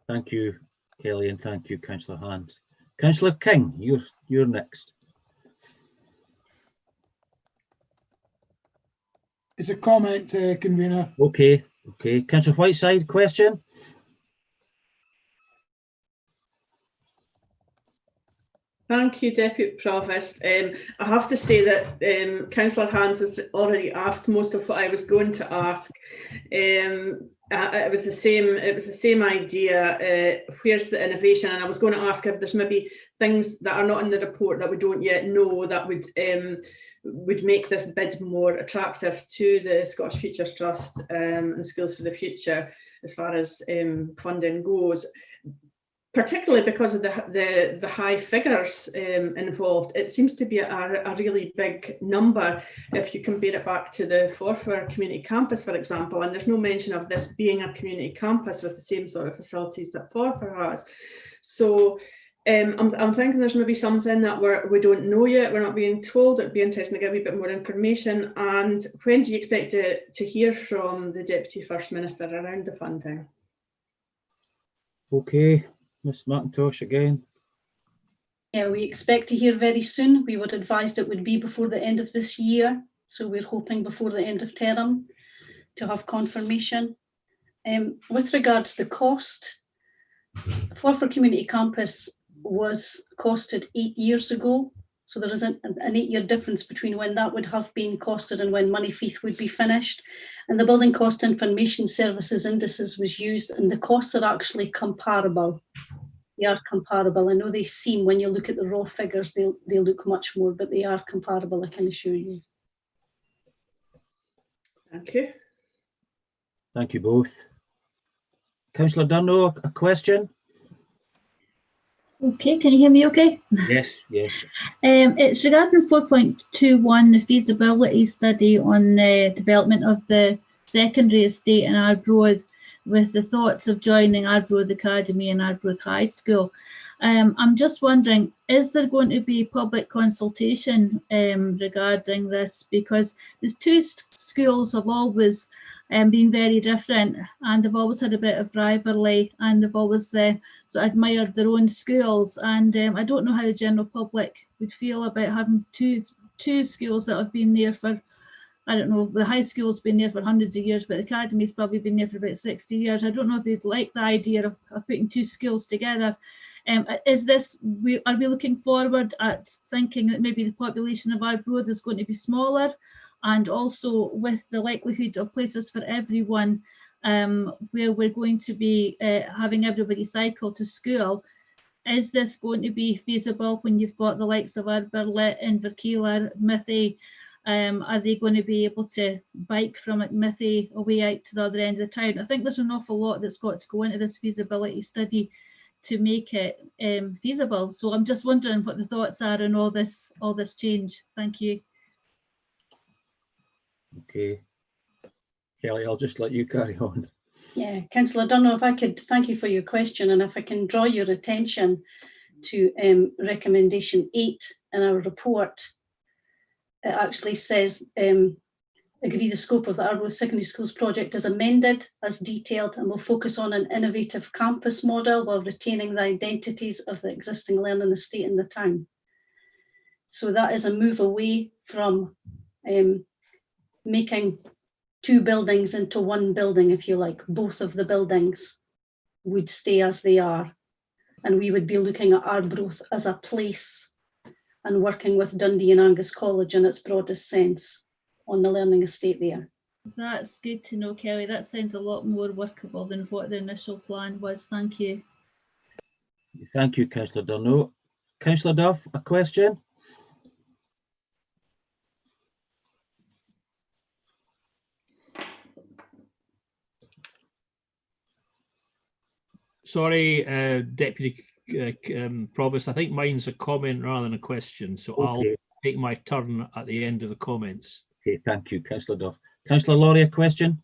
Thank you, Kelly, and thank you, Councillor Hand. Councillor King, you're next. It's a comment, convener. Okay. Councillor Whiteside, question? Thank you, Deputy Provost. I have to say that Councillor Hans has already asked most of what I was going to ask. It was the same idea. Where's the innovation? And I was going to ask if there's maybe things that are not in the report that we don't yet know that would make this bid more attractive to the Scottish Futures Trust and Schools for the Future. as far as funding goes, particularly because of the high figures involved. It seems to be a really big number if you compare it back to the Forfar community campus, for example, and there's no mention of this being a community campus with the same sort of facilities that Forfar has. So I'm thinking there's maybe something that we don't know yet, we're not being told. It'd be interesting to get a wee bit more information. And when do you expect to hear from the Deputy First Minister around the funding? Okay. Ms McIntosh again. Yeah, we expect to hear very soon. We were advised it would be before the end of this year. So we're hoping before the end of term to have confirmation. With regards to the cost, Forfar Community Campus was costed 8 years ago. So there is an 8-year difference between when that would have been costed and when Moneyfeith would be finished. And the Building Cost Information Services indices was used, and the costs are actually comparable. They are comparable. I know they seem, when you look at the raw figures, they look much more, but they are comparable, I can assure you. Thank you. Thank you both. Councillor Dunno, a question? Okay, can you hear me okay? Yes, yes. It's regarding 4.21, the feasibility study on the development of the secondary estate in Arbroath, with the thoughts of joining Arbroath Academy and Arbroath High School. I'm just wondering, is there going to be public consultation regarding this? Because these two schools have always been very different, and they've always had a bit of rivalry, and they've always sort of admired their own schools. And I don't know how the general public would feel about having two schools that have been there for, I don't know, the high school's been there for hundreds of years, but the academy's probably been there for about 60 years. I don't know if they'd like the idea of putting two schools together. Are we looking forward at thinking that maybe the population of Arbroath is going to be smaller, and also with the likelihood of places for everyone, where we're going to be having everybody cycle to school? Is this going to be feasible when you've got the likes of Aberlit, Inverkeeler, Mythy? Are they going to be able to bike from Mythy away out to the other end of the town? I think there's an awful lot that's got to go into this feasibility study to make it feasible. So I'm just wondering what the thoughts are on all this change. Thank you. Okay. Kelly, I'll just let you carry on. Yeah, Councillor Dunno, if I could thank you for your question, and if I can draw your attention to recommendation 8 in our report. It actually says, agree the scope of the Arbroath Secondary Schools project is amended as detailed, and will focus on an innovative campus model while retaining the identities of the existing learning estate in the town. So that is a move away from making two buildings into one building, if you like. Both of the buildings would stay as they are, and we would be looking at Arbroath as a place and working with Dundee and Angus College in its broadest sense on the learning estate there. That's good to know, Kelly. That sounds a lot more workable than what the initial plan was. Thank you. Thank you, Councillor Dunno. Councillor Duff, a question? Sorry, Deputy Provost, I think mine's a comment rather than a question, so okay. I'll take my turn at the end of the comments. Okay, thank you, Councillor Duff. Councillor Laurie, a question?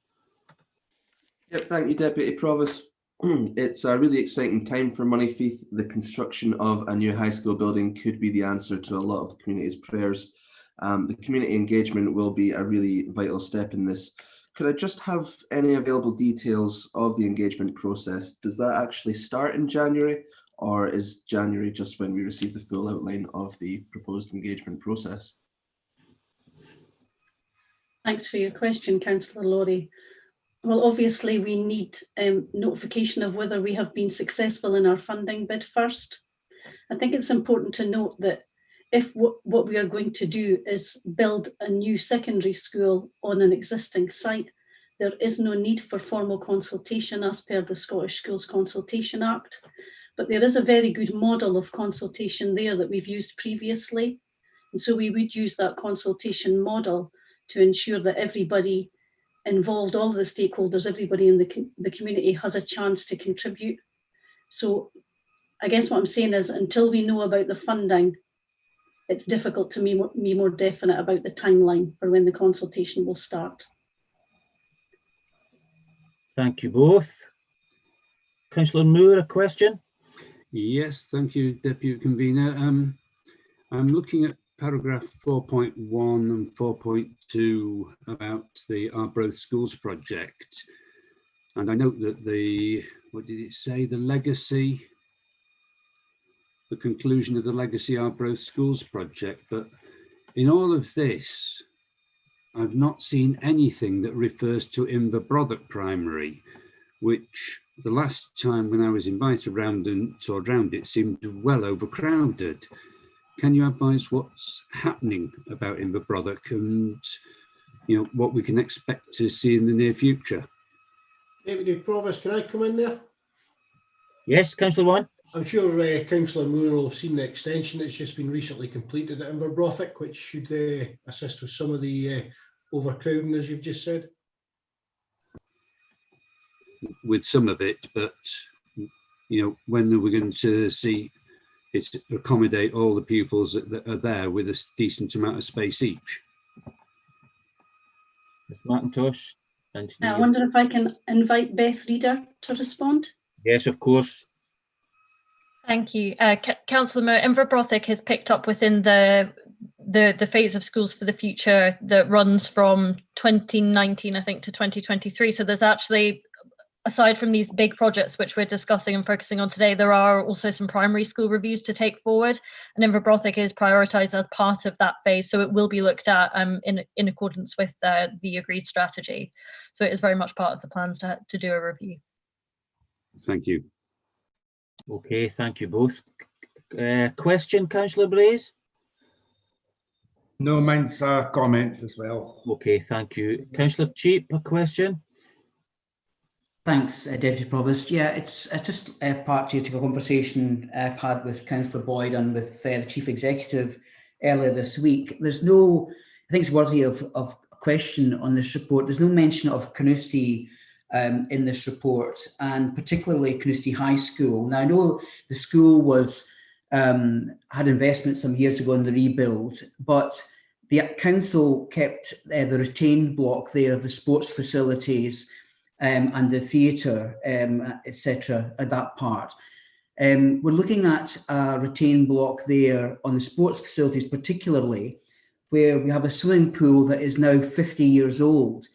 Yep, thank you, Deputy Provost. It's a really exciting time for Moneyfeith. The construction of a new high school building could be the answer to a lot of the community's prayers. The community engagement will be a really vital step in this. Could I just have any available details of the engagement process? Does that actually start in January, or is January just when we receive the full outline of the proposed engagement process? Thanks for your question, Councillor Laurie. Well, obviously we need notification of whether we have been successful in our funding bid first. I think it's important to note that if what we are going to do is build a new secondary school on an existing site, there is no need for formal consultation as per the Scottish Schools Consultation Act. But there is a very good model of consultation there that we've used previously. And so we would use that consultation model to ensure that everybody involved all of the stakeholders, everybody in the community has a chance to contribute. So I guess what I'm saying is, until we know about the funding, it's difficult to be more definite about the timeline for when the consultation will start. Thank you both. Councillor Moore, a question? Yes, thank you, Deputy Convener. I'm looking at paragraph 4.1 and 4.2 about the Arbroath Schools project. And I note that what did it say? The conclusion of the Legacy Arbroath Schools project. But in all of this, I've not seen anything that refers to Inverbrothock Primary, which the last time when I was invited around and toured around, it seemed well overcrowded. Can you advise what's happening about Inverbrothock and what we can expect to see in the near future? Deputy Provost, can I come in there? Yes, Councillor One. I'm sure Councillor Moore will have seen the extension that's just been recently completed at Inverbrothock, which should assist with some of the overcrowding, as you've just said. With some of it, but when are we going to see it accommodate all the pupils that are there with a decent amount of space each? Ms. McIntosh. And I wonder if I can invite Beth Reader to respond. Yes, of course. Thank you. Councillor Moore, Inverbrothock has picked up within the phase of Schools for the Future that runs from 2019, I think, to 2023. So there's actually, aside from these big projects which we're discussing and focusing on today, there are also some primary school reviews to take forward, and Inverbrothock is prioritised as part of that phase, so it will be looked at in accordance with the agreed strategy. So it is very much part of the plans to do a review. Thank you. Okay, thank you both. Question, Councillor Braze? No, mine's a comment as well. Okay, thank you. Councillor Cheap, a question? Thanks, Deputy Provost. Yeah, it's just part due to a conversation I've had with Councillor Boyd and with the Chief Executive earlier this week. There's no, I think it's worthy of question on this report. There's no mention of Carnoustie in this report, and particularly Carnoustie High School. Now, I know the school was had investment some years ago in the rebuild, but the council kept the retained block there of the sports facilities and the theatre, etc. at that part. We're looking at a retained block there on the sports facilities, particularly where we have a swimming pool that is now 50 years old,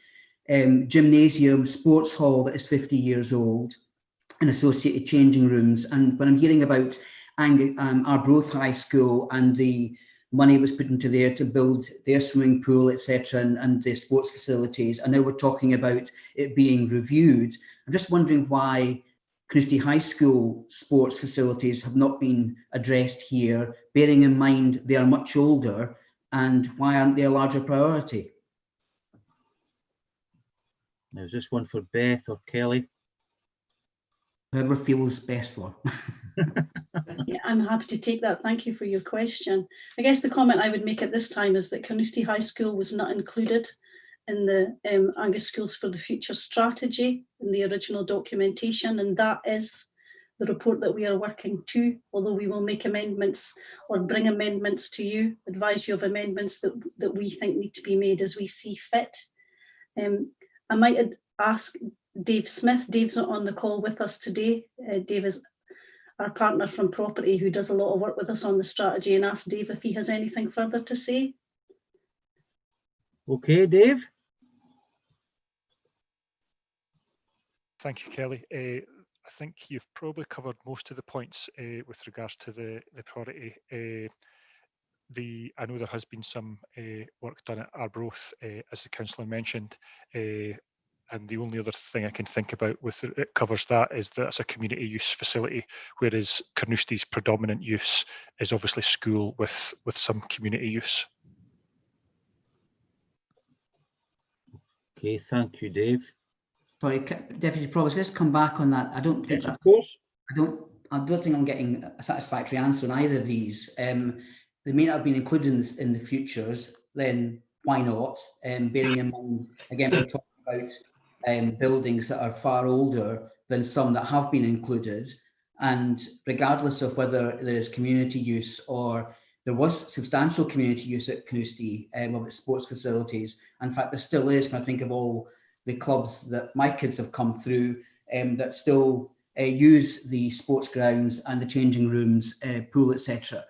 gymnasium, sports hall that is 50 years old, and associated changing rooms. And when I'm hearing about Arbroath High School and the money was put into there to build their swimming pool, etc., and their sports facilities, and now we're talking about it being reviewed. I'm just wondering why Carnoustie High School sports facilities have not been addressed here, bearing in mind they are much older, and why aren't they a larger priority? Now, is this one for Beth or Kelly? Whoever feels best for. Yeah, I'm happy to take that. Thank you for your question. I guess the comment I would make at this time is that Carnoustie High School was not included in the Angus Schools for the Future strategy in the original documentation, and that is the report that we are working to, although we will make amendments or bring amendments to you, advise you of amendments that we think need to be made as we see fit. I might ask Dave Smith. Dave's not on the call with us today. Dave is our partner from property who does a lot of work with us on the strategy, and ask Dave if he has anything further to say. Okay, Dave. Thank you, Kelly. I think you've probably covered most of the points with regards to the priority. I know there has been some work done at Arbroath, as the councillor mentioned, and the only other thing I can think about with it covers that is that it's a community use facility, whereas Carnoustie's predominant use is obviously school with some community use. Okay, thank you, Dave. Sorry, Deputy Provost, let's come back on that. I don't think yes, of course. I don't think I'm getting a satisfactory answer on either of these. They may not have been included in the futures, then why not? Bearing in mind, again, we're talking about buildings that are far older than some that have been included. And regardless of whether there is community use or there was substantial community use at Carnoustie of its sports facilities. In fact, there still is, when I think of all the clubs that my kids have come through that still use the sports grounds and the changing rooms, pool, etc.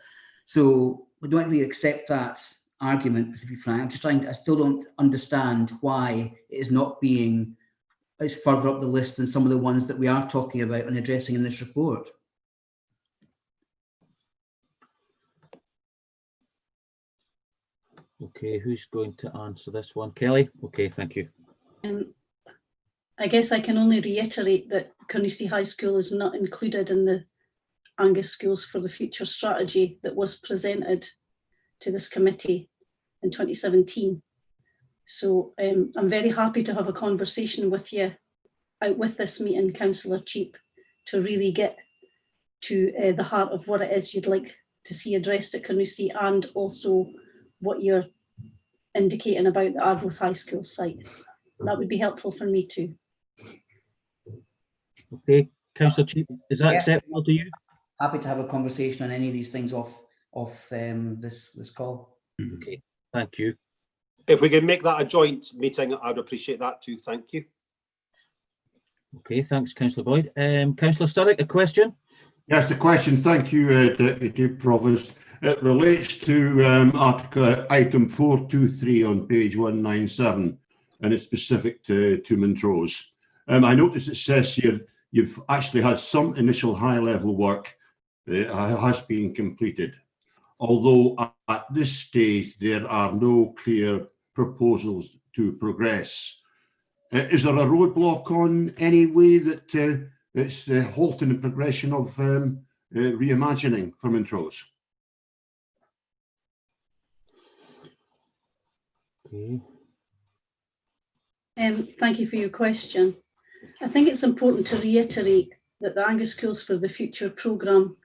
So we don't really accept that argument, to be frank. I still don't understand why it is not being, it's further up the list than some of the ones that we are talking about and addressing in this report. Okay, who's going to answer this one? Kelly? Okay, thank you. I guess I can only reiterate that Carnoustie High School is not included in the Angus Schools for the Future strategy that was presented to this committee in 2017. So I'm very happy to have a conversation with you out with this meeting, Councillor Cheap, to really get to the heart of what it is you'd like to see addressed at Carnoustie, and also what you're indicating about the Arbroath High School site. That would be helpful for me too. Okay, Councillor Cheap, is that acceptable to you? Happy to have a conversation on any of these things off this call. Okay, thank you. If we can make that a joint meeting, I'd appreciate that too. Thank you. Okay, thanks, Councillor Boyd. Councillor Sturrock, a question? Yes, the question. Thank you, Deputy Provost. It relates to article item 423 on page 197, and it's specific to Montrose. I notice it says here you've actually had some initial high-level work has been completed, although at this stage there are no clear proposals to progress. Is there a roadblock on any way that it's halting the progression of reimagining for Montrose? Okay. Thank you for your question. I think it's important to reiterate that the Angus Schools for the Future programme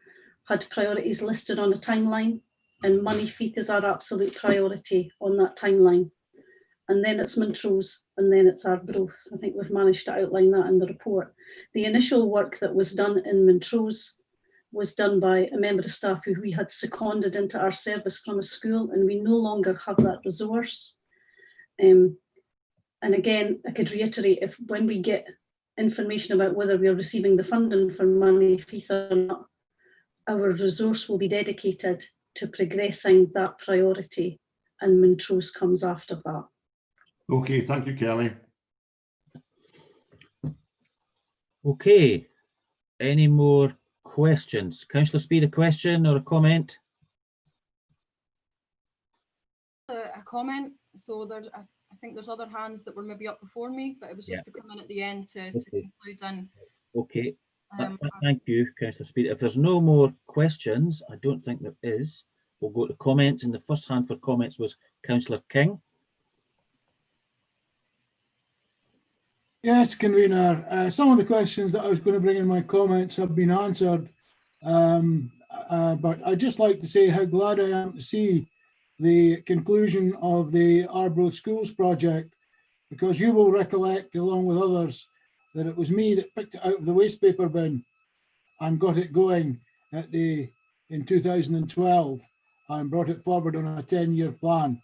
had priorities listed on a timeline, and Moneyfeet is our absolute priority on that timeline. And then it's Montrose, and then it's Arbroath. I think we've managed to outline that in the report. The initial work that was done in Montrose was done by a member of staff who we had seconded into our service from a school, and we no longer have that resource. And again, I could reiterate, if when we get information about whether we are receiving the funding for Moneyfeet or not, our resource will be dedicated to progressing that priority, and Montrose comes after that. Okay, thank you, Kelly. Okay, any more questions? Councillor Speed, a question or a comment? A comment. So there's, I think there's other hands that were maybe up before me, but it was just to come in at the end to conclude. And okay, thank you, Councillor Speed. If there's no more questions, I don't think there is, we'll go to comments, and the first hand for comments was Councillor King. Yes, Convener. Some of the questions that I was going to bring in my comments have been answered, but I'd just like to say how glad I am to see the conclusion of the Arbroath Schools project, because you will recollect, along with others, that it was me that picked it out of the waste paper bin and got it going in 2012 and brought it forward on a 10-year plan.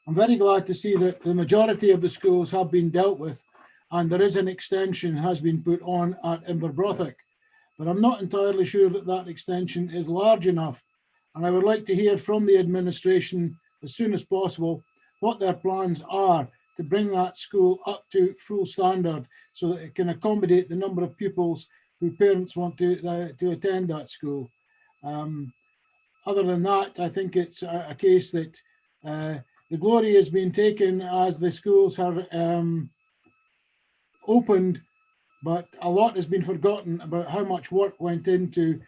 I'm very glad to see that the majority of the schools have been dealt with, and there is an extension has been put on at Inverbrothick, but I'm not entirely sure that that extension is large enough, and I would like to hear from the administration as soon as possible what their plans are to bring that school up to full standard so that it can accommodate the number of pupils who parents want to attend that school. Other than that, I think it's a case that the glory has been taken as the schools have opened, but a lot has been forgotten about how much work went into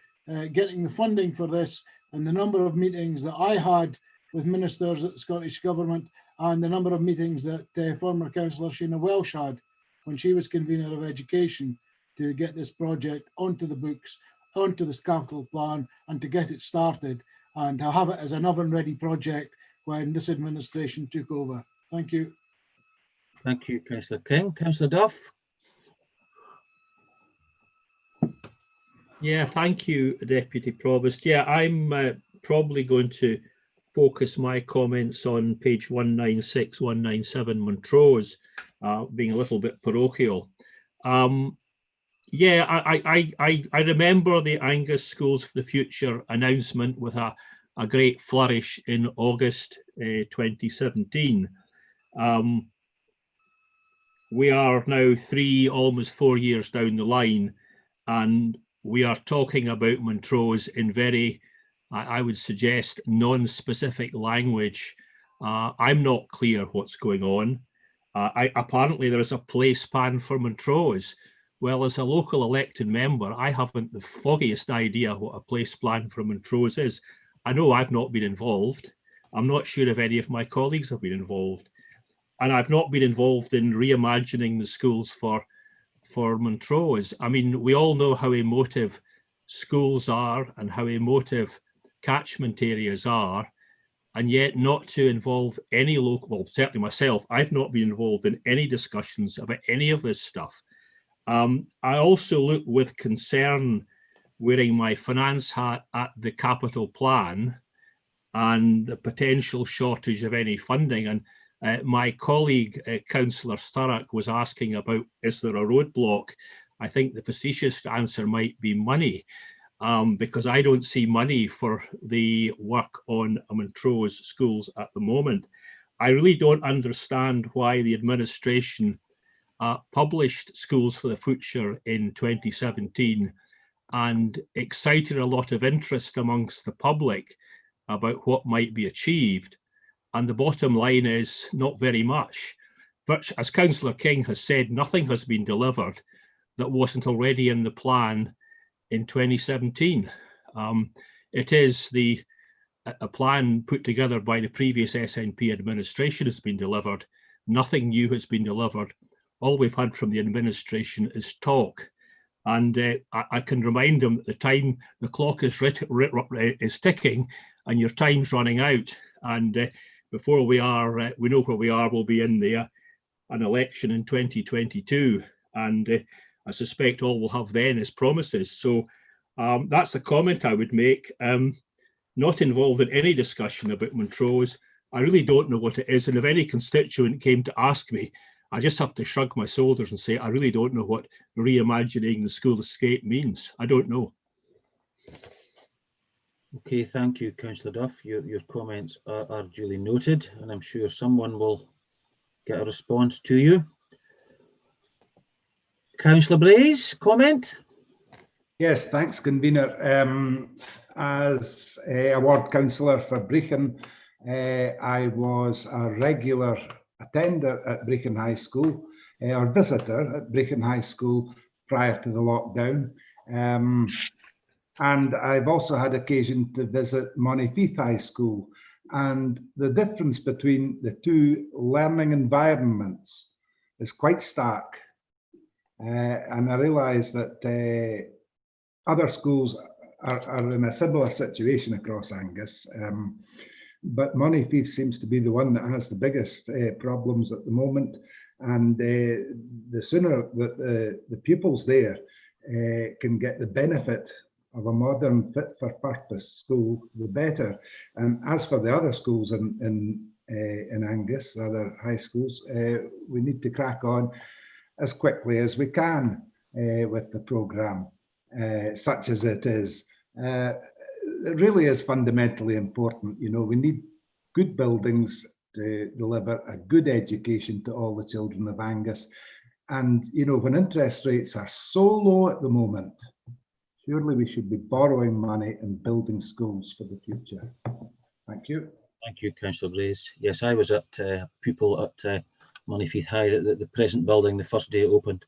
getting the funding for this, and the number of meetings that I had with ministers at the Scottish Government, and the number of meetings that former Councillor Sheena Welsh had when she was Convener of Education to get this project onto the books, onto this capital plan, and to get it started and to have it as an oven-ready project when this administration took over. Thank you. Thank you, Councillor King. Councillor Duff. Yeah, thank you, Deputy Provost. Yeah, I'm probably going to focus my comments on page 196, 197 Montrose, being a little bit parochial. Yeah, I remember the Angus Schools for the Future announcement with a great flourish in August 2017. We are now almost 4 years down the line, and we are talking about Montrose in very, I would suggest, non-specific language. I'm not clear what's going on. Apparently there is a place plan for Montrose. Well, as a local elected member, I haven't the foggiest idea what a place plan for Montrose is. I know I've not been involved. I'm not sure if any of my colleagues have been involved. And I've not been involved in reimagining the schools for Montrose. I mean, we all know how emotive schools are and how emotive catchment areas are, and yet not to involve any local, well, certainly myself, I've not been involved in any discussions about any of this stuff. I also look with concern, wearing my finance hat, at the capital plan and the potential shortage of any funding. And my colleague, Councillor Sturrock, was asking about, is there a roadblock? I think the facetious answer might be money, because I don't see money for the work on Montrose schools at the moment. I really don't understand why the administration published Schools for the Future in 2017 and excited a lot of interest amongst the public about what might be achieved. And the bottom line is not very much. But as Councillor King has said, nothing has been delivered that wasn't already in the plan in 2017. It is a plan put together by the previous SNP administration has been delivered. Nothing new has been delivered. All we've had from the administration is talk. And I can remind them that the clock is ticking and your time's running out. And before we know where we are, we'll be in an election in 2022. And I suspect all we'll have then is promises. So that's a comment I would make. Not involved in any discussion about Montrose. I really don't know what it is. And if any constituent came to ask me, I just have to shrug my shoulders and say, I really don't know what reimagining the school escape means. I don't know. Okay, thank you, Councillor Duff. Your comments are duly noted, and I'm sure someone will get a response to you. Councillor Braze, comment? Yes, thanks, convener. As a ward councillor for Brechin, I was a regular attender at Brechin High School, or visitor at Brechin High School prior to the lockdown. And I've also had occasion to visit Monteith High School. And the difference between the two learning environments is quite stark. And I realise that other schools are in a similar situation across Angus. But Monteith seems to be the one that has the biggest problems at the moment. And the sooner that the pupils there can get the benefit of a modern fit-for-purpose school, the better. And as for the other schools in Angus, the other high schools, we need to crack on as quickly as we can with the programme, such as it is. It really is fundamentally important. You know, we need good buildings to deliver a good education to all the children of Angus. And, you know, when interest rates are so low at the moment, surely we should be borrowing money and building schools for the future. Thank you. Thank you, Councillor Braze. Yes, I was at pupil at Monteith High, the present building, the first day it opened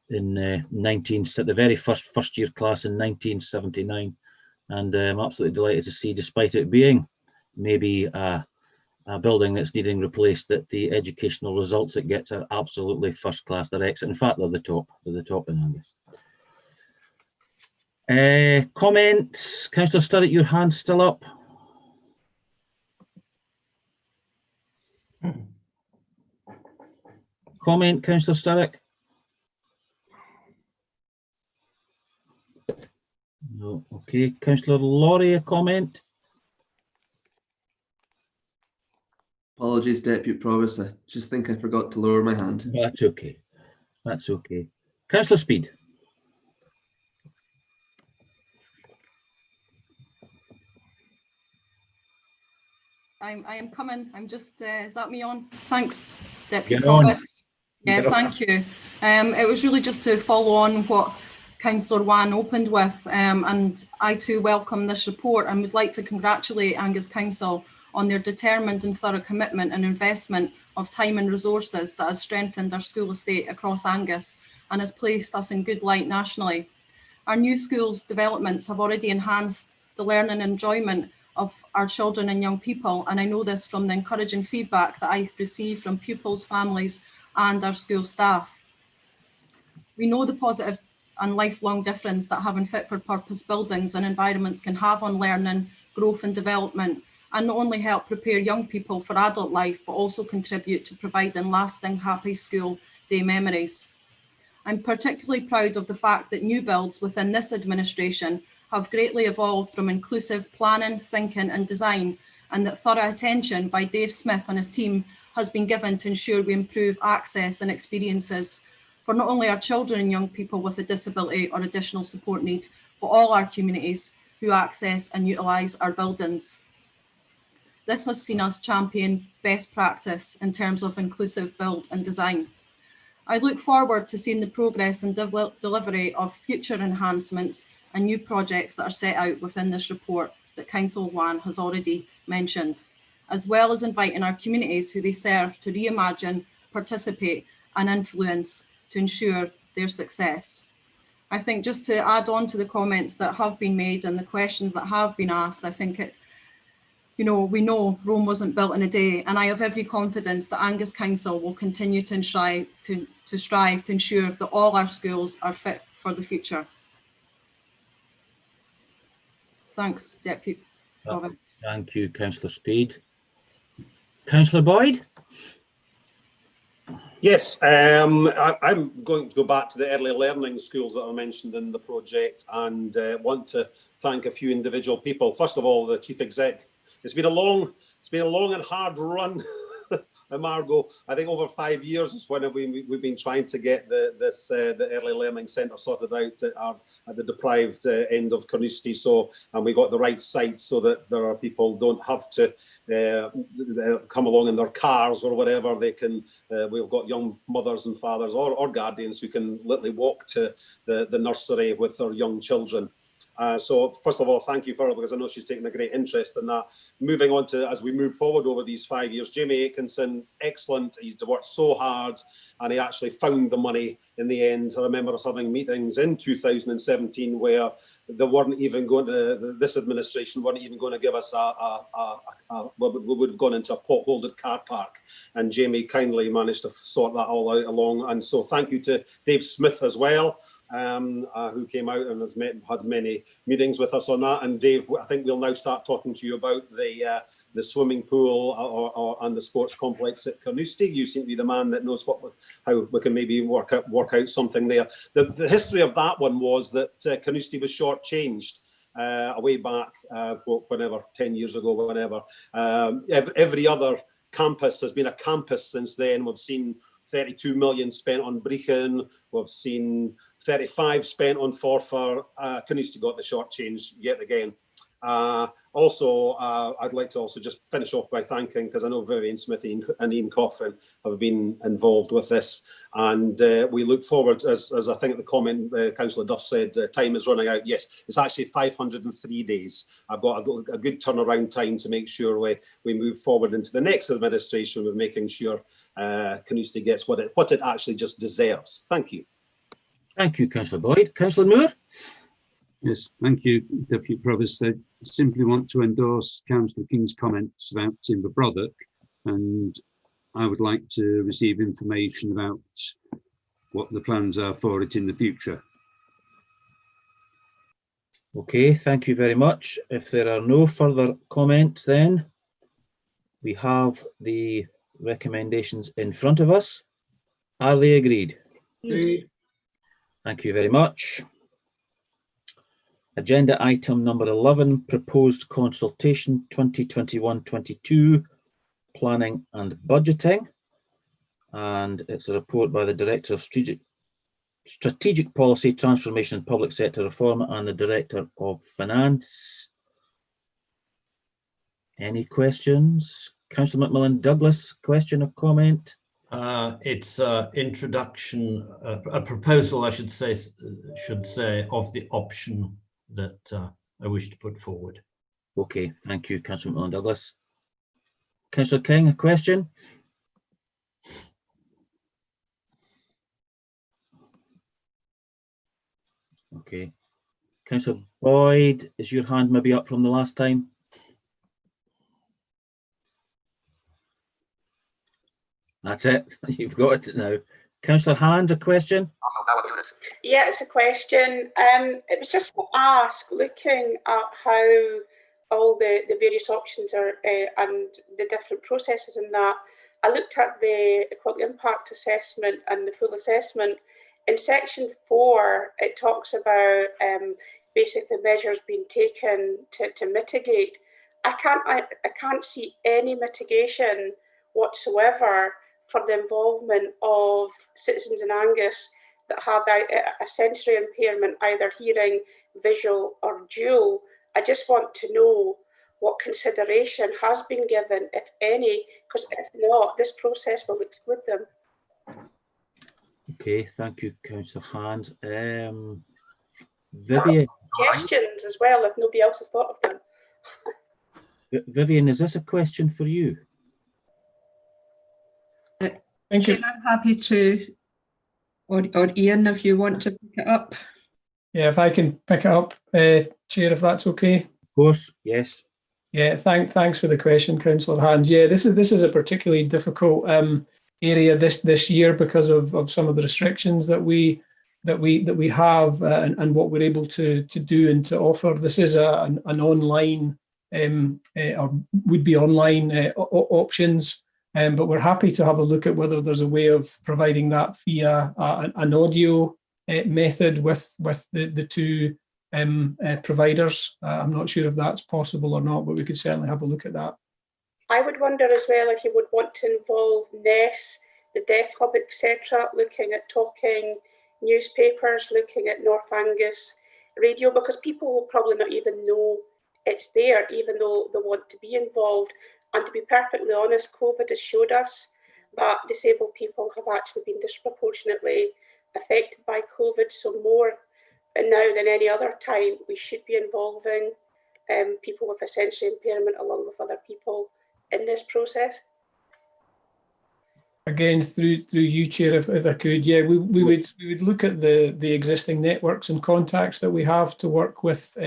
in the very first year class in 1979. And I'm absolutely delighted to see, despite it being maybe a building that's needing replaced, that the educational results it gets are absolutely first class. They're excellent. In fact, they're the top. They're the top in Angus. Comments? Councillor Sturrock, your hand's still up. comment, Councillor Sturrock? No. Okay. Councillor Laurie, a comment? Apologies, Deputy Provost. I just think I forgot to lower my hand. That's okay. That's okay. Councillor Speed. I am coming. I'm just, is that me on? Thanks, Deputy You're on. Provost. Yeah, You're on. thank you. It was really just to follow on what Councillor Wan opened with, and I too welcome this report and would like to congratulate Angus Council on their determined and thorough commitment and investment of time and resources that has strengthened our school estate across Angus and has placed us in good light nationally. Our new schools developments have already enhanced the learning and enjoyment of our children and young people, and I know this from the encouraging feedback that I receive from pupils, families and our school staff. We know the positive and lifelong difference that having fit for purpose buildings and environments can have on learning, growth and development, and not only help prepare young people for adult life, but also contribute to providing lasting happy school day memories. I'm particularly proud of the fact that new builds within this administration have greatly evolved from inclusive planning, thinking and design, and that thorough attention by Dave Smith and his team has been given to ensure we improve access and experiences for not only our children and young people with a disability or additional support needs, but all our communities who access and utilise our buildings. This has seen us champion best practice in terms of inclusive build and design. I look forward to seeing the progress and delivery of future enhancements and new projects that are set out within this report that Councillor Wan has already mentioned, as well as inviting our communities who they serve to reimagine, participate and influence to ensure their success. I think just to add on to the comments that have been made and the questions that have been asked, I think we know Rome wasn't built in a day, and I have every confidence that Angus Council will continue to strive to ensure that all our schools are fit for the future. Thanks, Deputy Provost. Thank you, Councillor Speed. Councillor Boyd? Yes, I'm going to go back to the early learning schools that are mentioned in the project and want to thank a few individual people. First of all, the Chief Exec. It's been a long and hard run, Margot. I think over 5 years is when we've been trying to get the early learning centre sorted out at the deprived end of Carnoustie. And we got the right site so that there are people don't have to come along in their cars or whatever. They can. We've got young mothers and fathers or guardians who can literally walk to the nursery with their young children. So first of all, thank you for her, because I know she's taken a great interest in that. Moving on to, as we move forward over these 5 years, Jamie Atkinson, excellent. He's worked so hard and he actually found the money in the end. I remember us having meetings in 2017 where they weren't even going to, this administration weren't even going to give us we would have gone into a potholed car park, and Jamie kindly managed to sort that all out along. And so thank you to Dave Smith as well, who came out and has had many meetings with us on that. And Dave, I think we'll now start talking to you about the swimming pool and the sports complex at Carnoustie. You seem to be the man that knows how we can maybe work out something there. The history of that one was that Carnoustie was shortchanged way back, whenever, 10 years ago, whatever. Every other campus has been a campus since then. We've seen 32 million spent on Brechin. We've seen 35 spent on Forfar. Carnoustie got the short change yet again. Also, I'd like to also just finish off by thanking, because I know Vivian Smith and Ian Coughlin have been involved with this, and we look forward, as I think the comment Councillor Duff said, time is running out. Yes, it's actually 503 days. I've got a good turnaround time to make sure we move forward into the next administration with making sure Carnoustie gets what it actually just deserves. Thank you. Thank you, Councillor Boyd. Councillor Moore? Yes, thank you, Deputy Provost. I simply want to endorse Councillor King's comments about Inverbroddock, and I would like to receive information about what the plans are for it in the future. Okay, thank you very much. If there are no further comments, then we have the recommendations in front of us. Are they agreed? Agreed. Thank you very much. Agenda item number 11, proposed consultation 2021-22, planning and budgeting. And it's a report by the Director of Strategic Policy, Transformation and Public Sector Reform and the Director of Finance. Any questions? Councillor Macmillan Douglas, question or comment? It's an introduction, a proposal, I should say, of the option that I wish to put forward. Okay, thank you, Councillor Macmillan Douglas. Councillor King, a question? Okay. Councillor Boyd, is your hand maybe up from the last time? That's it. You've got it now. Councillor Hand, a question? Yeah, it's a question. It was just to ask, looking at how all the various options are and the different processes in that, I looked at the equality impact assessment and the full assessment. In section 4, it talks about basically measures being taken to mitigate. I can't see any mitigation whatsoever for the involvement of citizens in Angus that have a sensory impairment, either hearing, visual or dual. I just want to know what consideration has been given, if any, because if not, this process will exclude them. Okay, thank you, Councillor Hand. Vivian. Suggestions as well, if nobody else has thought of them. Vivian, is this a question for you? Thank you. I'm happy to, or Ian, if you want to pick it up. Yeah, if I can pick it up, Chair, if that's okay. Of course, yes. Yeah, thanks for the question, Councillor Hands. Yeah, this is a particularly difficult area this year because of some of the restrictions that we have and what we're able to do and to offer. This is an online or would be online options. But we're happy to have a look at whether there's a way of providing that via an audio method with the two providers. I'm not sure if that's possible or not, but we could certainly have a look at that. I would wonder as well if you would want to involve NES, the Deaf Hub, etc., looking at talking newspapers, looking at North Angus radio, because people will probably not even know it's there, even though they want to be involved. And to be perfectly honest, COVID has showed us that disabled people have actually been disproportionately affected by COVID. So more now than any other time, we should be involving people with a sensory impairment along with other people in this process. Again, through you, Chair, if I could, yeah, we would look at the existing networks and contacts that we have to work with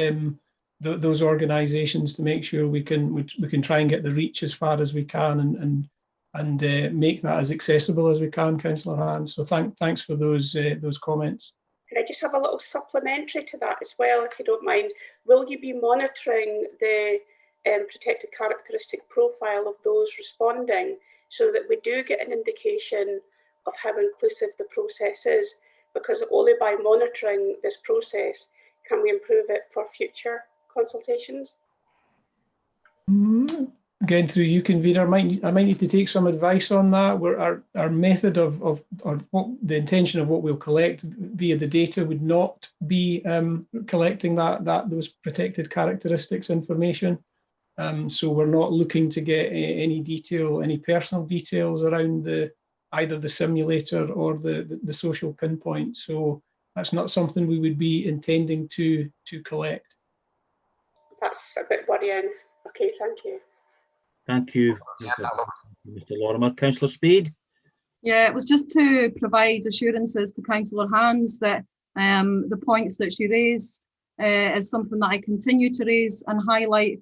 those organisations to make sure we can try and get the reach as far as we can and make that as accessible as we can, Councillor Hand. So thanks for those comments. Can I just have a little supplementary to that as well, if you don't mind? Will you be monitoring the protected characteristic profile of those responding so that we do get an indication of how inclusive the process is? Because only by monitoring this process can we improve it for future consultations. Again, through you, convener, I might need to take some advice on that. Where our method or what the intention of what we'll collect via the data would not be collecting those protected characteristics information. So we're not looking to get any personal details around either the simulator or the social pinpoint. So that's not something we would be intending to collect. That's a bit worrying. Okay, thank you. Thank you, Mr. Lorimer. Councillor Speed? Yeah, it was just to provide assurances to Councillor Hands that the points that she raised is something that I continue to raise and highlight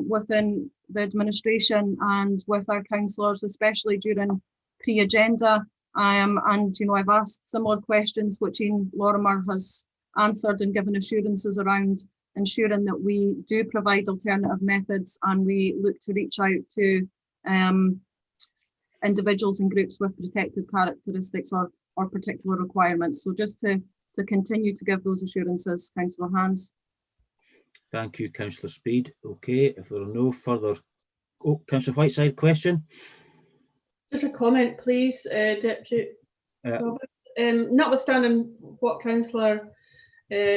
within the administration and with our councillors, especially during pre-agenda. And, you know, I've asked similar questions which Ian Lorimer has answered and given assurances around ensuring that we do provide alternative methods and we look to reach out to individuals and groups with protected characteristics or particular requirements. So just to continue to give those assurances, Councillor Hans. Thank you, Councillor Speed. Okay, if there are no further... Oh, Councillor Whiteside, question? Just a comment, please, Deputy Robert. Notwithstanding what Councillor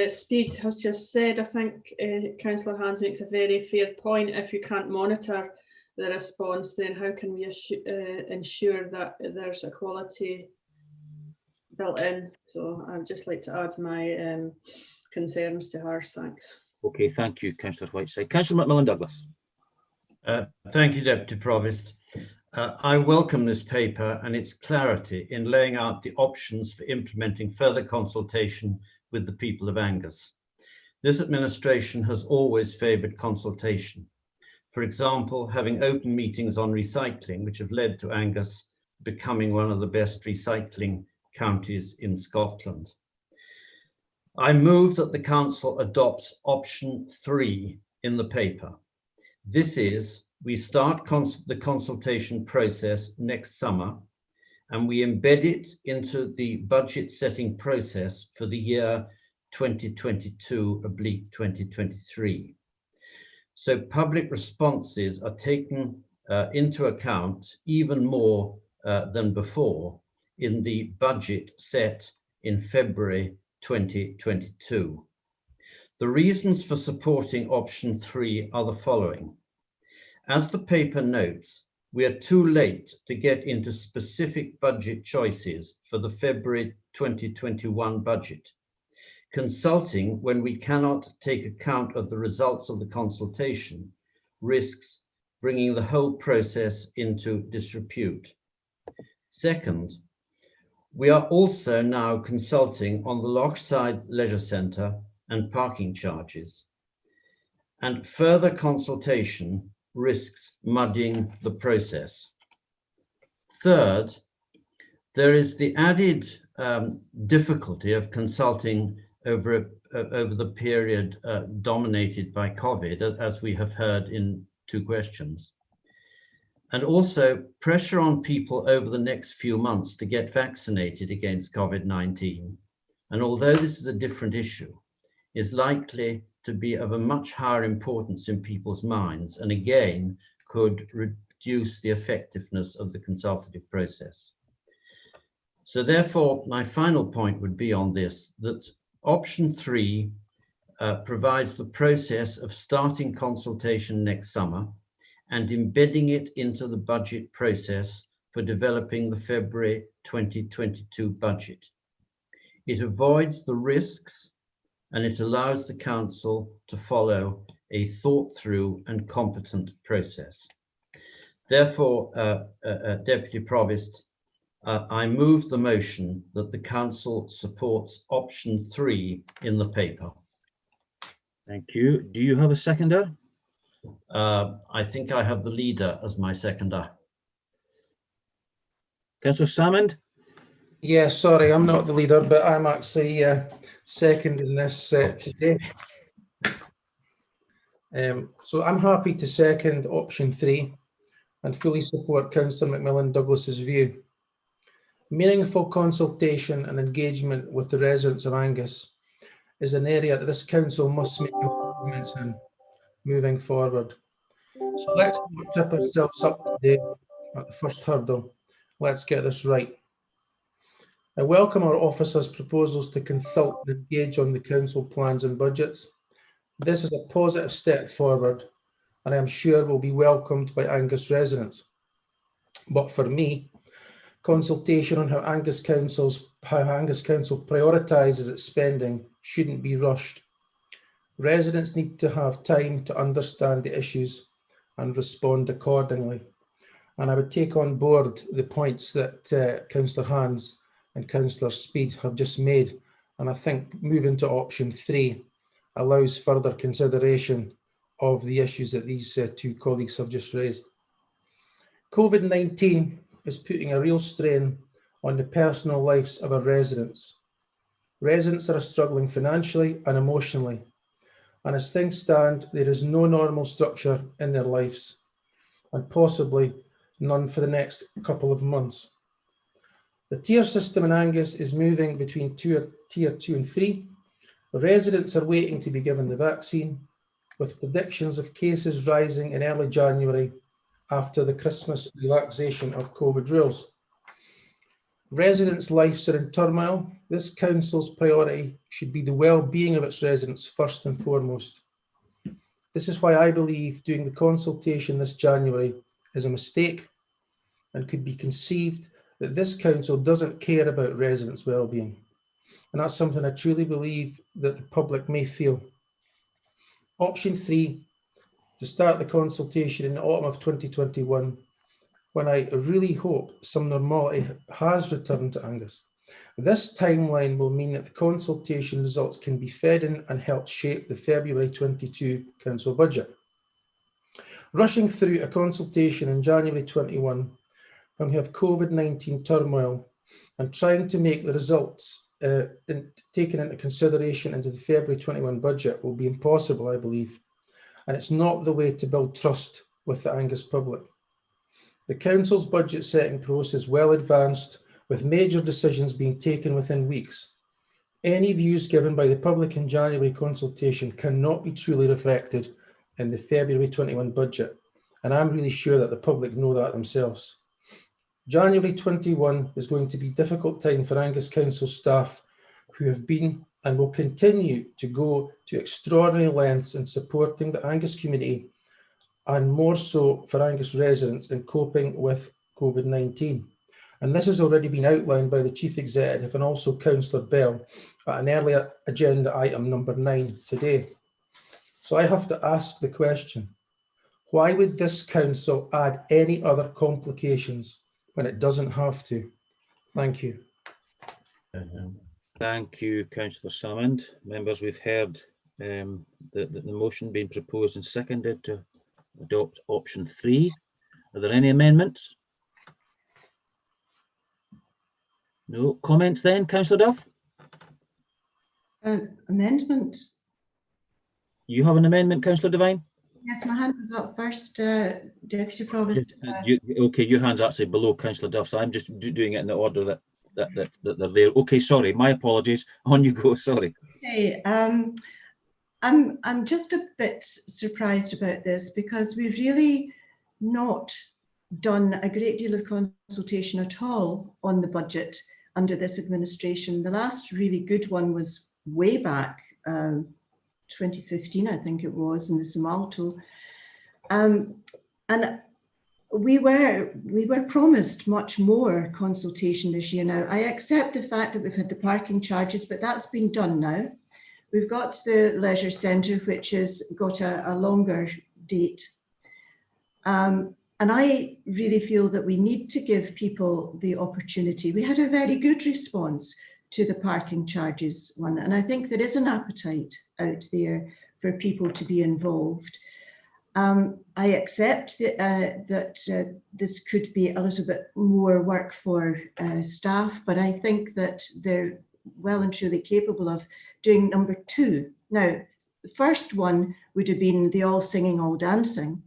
Speed has just said, I think Councillor Hans makes a very fair point. If you can't monitor the response, then how can we ensure that there's equality built in? So I'd just like to add my concerns to hers. Thanks. Okay, thank you, Councillor Whiteside. Councillor McMillan-Douglas. Thank you, Deputy Provost. I welcome this paper and its clarity in laying out the options for implementing further consultation with the people of Angus. This administration has always favoured consultation. For example, having open meetings on recycling, which have led to Angus becoming one of the best recycling counties in Scotland. I move that the Council adopts option 3 in the paper. This is, we start the consultation process next summer and we embed it into the budget setting process for the year 2022/2023. So public responses are taken into account even more than before in the budget set in February 2022. The reasons for supporting option 3 are the following. As the paper notes, we are too late to get into specific budget choices for the February 2021 budget. Consulting when we cannot take account of the results of the consultation risks bringing the whole process into disrepute. Second, we are also now consulting on the Lochside Leisure Centre and parking charges, and further consultation risks muddying the process. Third, there is the added difficulty of consulting over the period dominated by COVID, as we have heard in 2 questions. And also pressure on people over the next few months to get vaccinated against COVID-19. And although this is a different issue, is likely to be of a much higher importance in people's minds, and again, could reduce the effectiveness of the consultative process. So therefore, my final point would be on this, that option 3 provides the process of starting consultation next summer and embedding it into the budget process for developing the February 2022 budget. It avoids the risks and it allows the Council to follow a thought through and competent process. Therefore, Deputy Provost, I move the motion that the Council supports option 3 in the paper. Thank you. Do you have a seconder? I think I have the leader as my seconder. Councillor Salmond? Yeah, sorry, I'm not the leader, but I'm actually seconding this today. So I'm happy to second option 3 and fully support Councillor McMillan-Douglas's view. Meaningful consultation and engagement with the residents of Angus is an area that this Council must make improvements in moving forward. So let's not trip ourselves up today at the first hurdle. Let's get this right. I welcome our officers' proposals to consult and engage on the Council plans and budgets. This is a positive step forward and I am sure will be welcomed by Angus residents. But for me, consultation on how Angus Council prioritises its spending shouldn't be rushed. Residents need to have time to understand the issues and respond accordingly. And I would take on board the points that Councillor Hans and Councillor Speed have just made. And I think moving to option 3 allows further consideration of the issues that these 2 colleagues have just raised. COVID-19 is putting a real strain on the personal lives of our residents. Residents are struggling financially and emotionally. And as things stand, there is no normal structure in their lives. And possibly none for the next couple of months. The tier system in Angus is moving between tier 2 and 3. Residents are waiting to be given the vaccine, with predictions of cases rising in early January after the Christmas relaxation of COVID rules. Residents' lives are in turmoil. This council's priority should be the well-being of its residents first and foremost. This is why I believe doing the consultation this January is a mistake and could be conceived that this council doesn't care about residents' well-being. And that's something I truly believe that the public may feel. Option 3, to start the consultation in the autumn of 2021, when I really hope some normality has returned to Angus. This timeline will mean that the consultation results can be fed in and help shape the February 22 council budget. Rushing through a consultation in January 21, when we have COVID-19 turmoil, and trying to make the results taken into consideration into the February 21 budget will be impossible, I believe. And it's not the way to build trust with the Angus public. The council's budget setting process is well advanced, with major decisions being taken within weeks. Any views given by the public in January consultation cannot be truly reflected in the February 21 budget, and I'm really sure that the public know that themselves. January 21 is going to be a difficult time for Angus Council staff who have been and will continue to go to extraordinary lengths in supporting the Angus community, and more so for Angus residents in coping with COVID-19. And this has already been outlined by the Chief Executive and also Councillor Bell at an earlier agenda item number 9 today. So I have to ask the question, why would this council add any other complications when it doesn't have to? Thank you. Thank you, Councillor Salmond. Members, we've heard the motion being proposed and seconded to adopt option 3. Are there any amendments? No comments then, Councillor Duff? Amendment. You have an amendment, Councillor Devine? Yes, my hand was up first, Deputy Provost. Okay, your hand's actually below Councillor Duff's. I'm just doing it in the order that they're there. Okay, sorry, my apologies. On you go, sorry. Okay, I'm just a bit surprised about this because we've really not done a great deal of consultation at all on the budget under this administration. The last really good one was way back, 2015, I think it was, in the Sumalto. And we were promised much more consultation this year. Now, I accept the fact that we've had the parking charges, but that's been done now. We've got the leisure centre, which has got a longer date. And I really feel that we need to give people the opportunity. We had a very good response to the parking charges one, and I think there is an appetite out there for people to be involved. I accept that this could be a little bit more work for staff, but I think that they're well and truly capable of doing number 2. Now, the first one would have been the all singing, all dancing.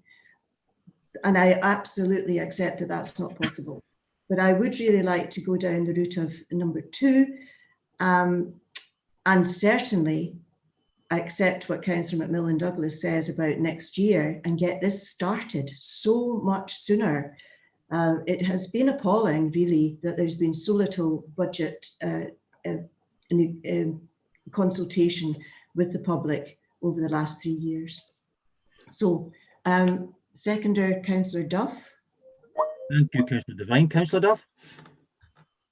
And I absolutely accept that that's not possible. But I would really like to go down the route of number 2. And certainly accept what Councillor McMillan Douglas says about next year and get this started so much sooner. It has been appalling, really, that there's been so little budget consultation with the public over the last 3 years. So, seconder, Councillor Duff. Thank you, Councillor Devine. Councillor Duff?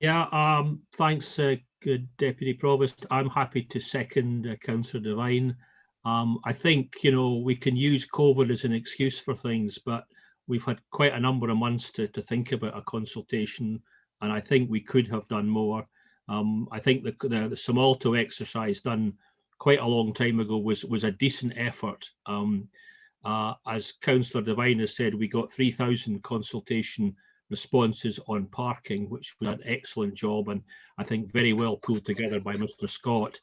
Yeah, thanks, good Deputy Provost. I'm happy to second Councillor Devine. I think, you know, we can use COVID as an excuse for things, but we've had quite a number of months to think about a consultation, and I think we could have done more. I think the Sumalto exercise done quite a long time ago was a decent effort. As Councillor Devine has said, we got 3,000 consultation responses on parking, which was an excellent job, and I think very well pulled together by Mr. Scott.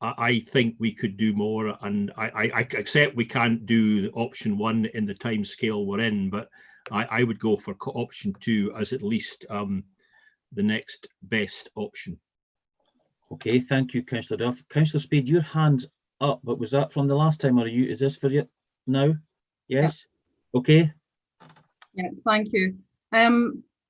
I think we could do more, and I accept we can't do option 1 in the time scale we're in, but I would go for option 2 as at least the next best option. Okay, thank you, Councillor Duff. Councillor Speed, your hand's up, but was that from the last time, or is this for you now? Yes? Yeah. Okay. Yeah, thank you.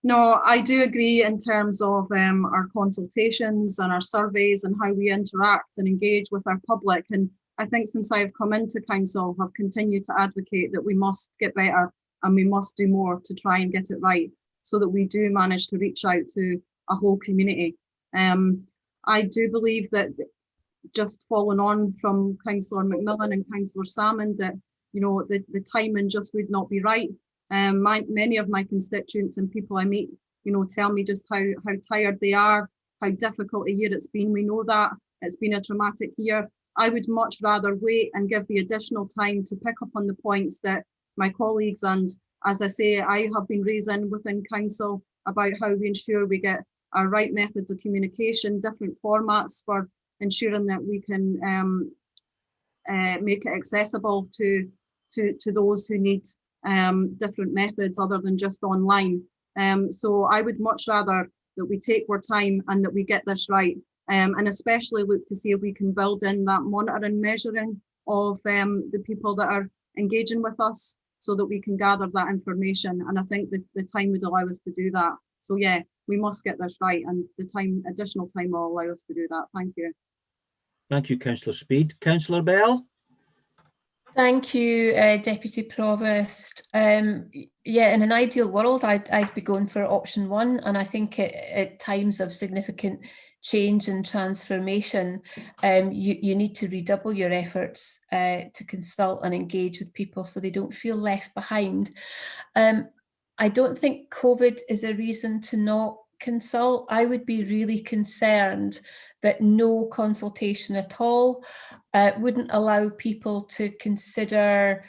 No, I do agree in terms of our consultations and our surveys and how we interact and engage with our public. And I think since I've come into council, I've continued to advocate that we must get better and we must do more to try and get it right, so that we do manage to reach out to a whole community. I do believe that, just following on from Councillor McMillan and Councillor Salmond, that the timing just would not be right. Many of my constituents and people I meet, tell me just how tired they are, how difficult a year it's been. We know that it's been a traumatic year. I would much rather wait and give the additional time to pick up on the points that my colleagues, and as I say, I have been raising within council about how we ensure we get our right methods of communication, different formats for ensuring that we can make it accessible to those who need different methods other than just online. So I would much rather that we take our time and that we get this right, and especially look to see if we can build in that monitoring, measuring of the people that are engaging with us, so that we can gather that information. And I think that the time would allow us to do that. So yeah, we must get this right, and the additional time will allow us to do that. Thank you. Thank you, Councillor Speed. Councillor Bell? Thank you, Deputy Provost. Yeah, in an ideal world, I'd be going for option 1, and I think at times of significant change and transformation, you need to redouble your efforts to consult and engage with people so they don't feel left behind. I don't think COVID is a reason to not consult. I would be really concerned that no consultation at all wouldn't allow people to consider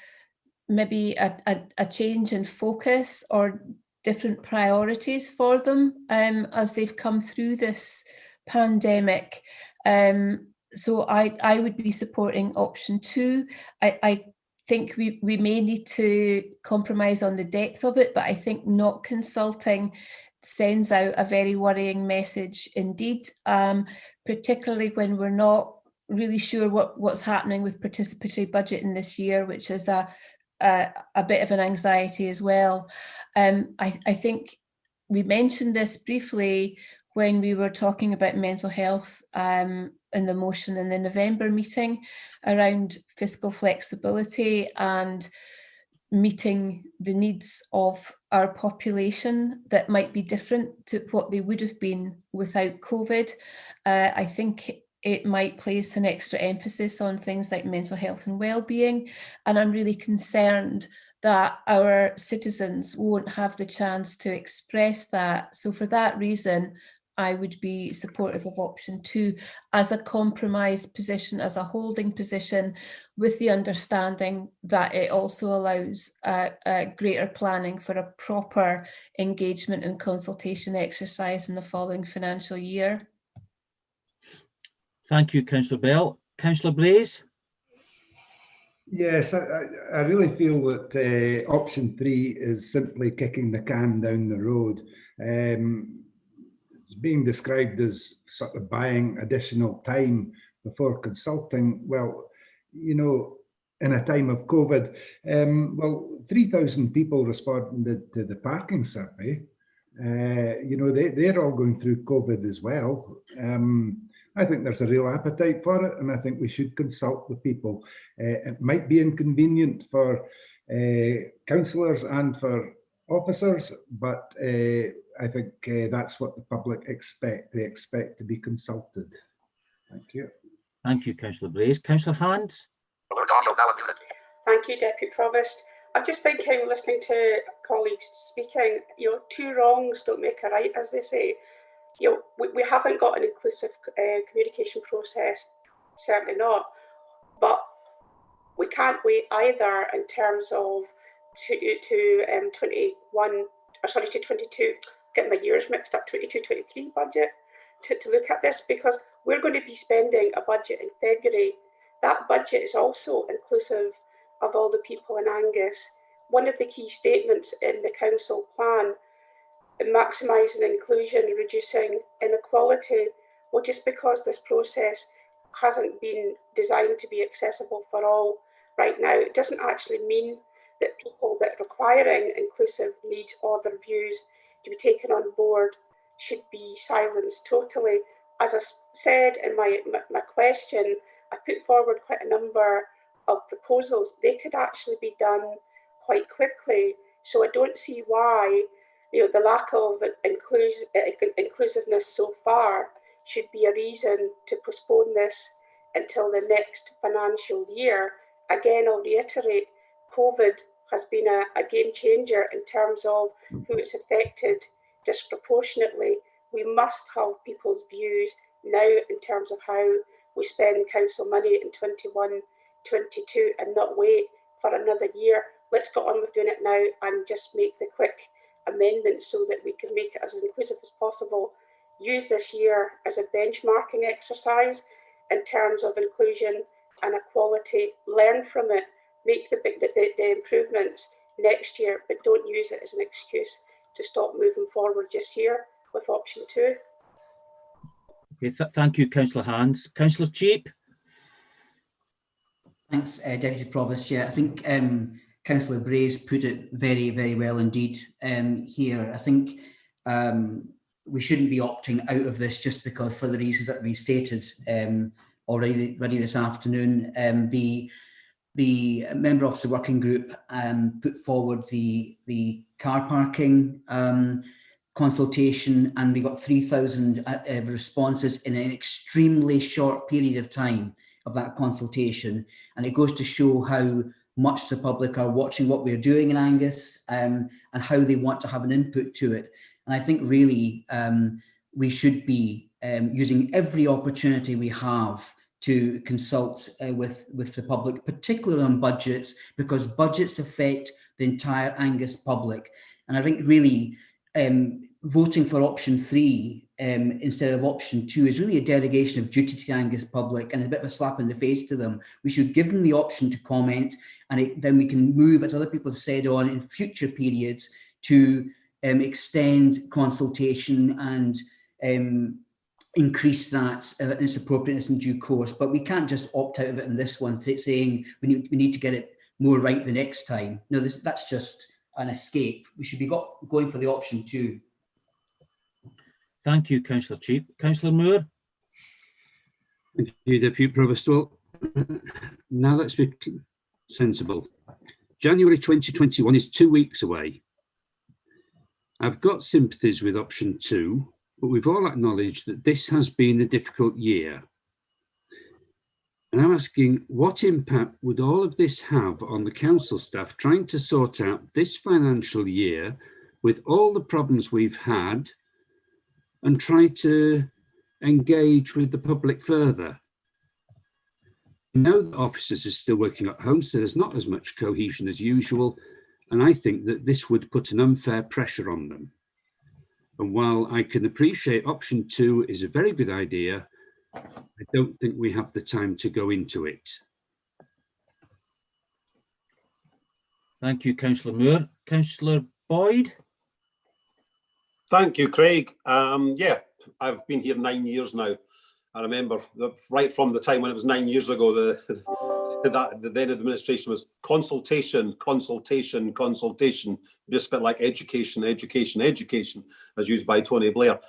maybe a change in focus or different priorities for them as they've come through this pandemic. So I would be supporting option 2. I think we may need to compromise on the depth of it, but I think not consulting sends out a very worrying message indeed, particularly when we're not really sure what's happening with participatory budgeting this year, which is a bit of an anxiety as well. I think we mentioned this briefly when we were talking about mental health in the motion in the November meeting around fiscal flexibility and meeting the needs of our population that might be different to what they would have been without COVID. I think it might place an extra emphasis on things like mental health and well-being, and I'm really concerned that our citizens won't have the chance to express that. So for that reason, I would be supportive of option 2 as a compromise position, as a holding position, with the understanding that it also allows greater planning for a proper engagement and consultation exercise in the following financial year. Thank you, Councillor Bell. Councillor Blaze? Yes, I really feel that option 3 is simply kicking the can down the road. It's being described as sort of buying additional time before consulting. Well, in a time of COVID, 3,000 people responded to the parking survey. They're all going through COVID as well. I think there's a real appetite for it, and I think we should consult the people. It might be inconvenient for councillors and for officers, but I think that's what the public expect. They expect to be consulted. Thank you. Thank you, Councillor Blaze. Councillor Hands? Thank you, Deputy Provost. I'm just thinking, listening to colleagues speaking, 2 wrongs don't make a right, as they say. We haven't got an inclusive communication process, certainly not, but we can't wait either in terms of to 22, getting my years mixed up, 22-23 budget to look at this, because we're going to be spending a budget in February. That budget is also inclusive of all the people in Angus one of the key statements in the council plan, maximising inclusion, reducing inequality, well, just because this process hasn't been designed to be accessible for all right now, it doesn't actually mean that people that are requiring inclusive needs or their views to be taken on board should be silenced totally. As I said in my question, I put forward quite a number of proposals. They could actually be done quite quickly. So I don't see why, you know, the lack of inclusiveness so far should be a reason to postpone this until the next financial year. Again, I'll reiterate, COVID has been a game changer in terms of who it's affected disproportionately. We must have people's views now in terms of how we spend council money in 21-22 and not wait for another year. Let's get on with doing it now and just make the quick amendments so that we can make it as inclusive as possible. Use this year as a benchmarking exercise in terms of inclusion and equality. Learn from it, make the improvements next year, but don't use it as an excuse to stop moving forward just here with option 2. Okay, thank you, Councillor Hans. Councillor Cheap. Thanks, Deputy Provost. Yeah, I think Councillor Bray's put it very, very well indeed here. I think we shouldn't be opting out of this just because for the reasons that we stated already this afternoon. The member of the working group put forward the car parking consultation, and we got 3,000 responses in an extremely short period of time of that consultation. And it goes to show how much the public are watching what we're doing in Angus and how they want to have an input to it. And I think really we should be using every opportunity we have to consult with the public, particularly on budgets, because budgets affect the entire Angus public. And I think really voting for option 3 instead of option 2 is really a delegation of duty to the Angus public and a bit of a slap in the face to them. We should give them the option to comment, and then we can move, as other people have said, on in future periods to extend consultation and increase that its appropriateness in due course. But we can't just opt out of it in this one, saying we need to get it more right the next time. No, that's just an escape. We should be going for the option 2. Thank you, Councillor Cheap. Councillor Moore. Thank you, Deputy Provost. Well, now let's be sensible. January 2021 is 2 weeks away. I've got sympathies with option 2, but we've all acknowledged that this has been a difficult year. And I'm asking, what impact would all of this have on the council staff trying to sort out this financial year with all the problems we've had and try to engage with the public further? We know that officers are still working at home, so there's not as much cohesion as usual. And I think that this would put an unfair pressure on them. And while I can appreciate option 2 is a very good idea, I don't think we have the time to go into it. Thank you, Councillor Moore. Councillor Boyd. Thank you, Craig. Yeah, I've been here 9 years now. I remember right from the time when it was 9 years ago, the then administration was consultation, consultation, consultation, just a bit like education, education, education, as used by Tony Blair.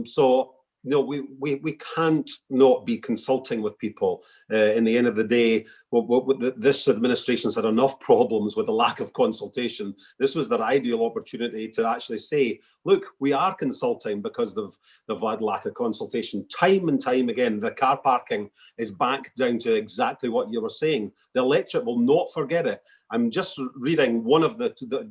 So, no, we can't not be consulting with people. In the end of the day, this administration's had enough problems with the lack of consultation. This was their ideal opportunity to actually say, look, we are consulting because they've had lack of consultation. Time and time again, the car parking is back down to exactly what you were saying. The electorate will not forget it. I'm just reading one of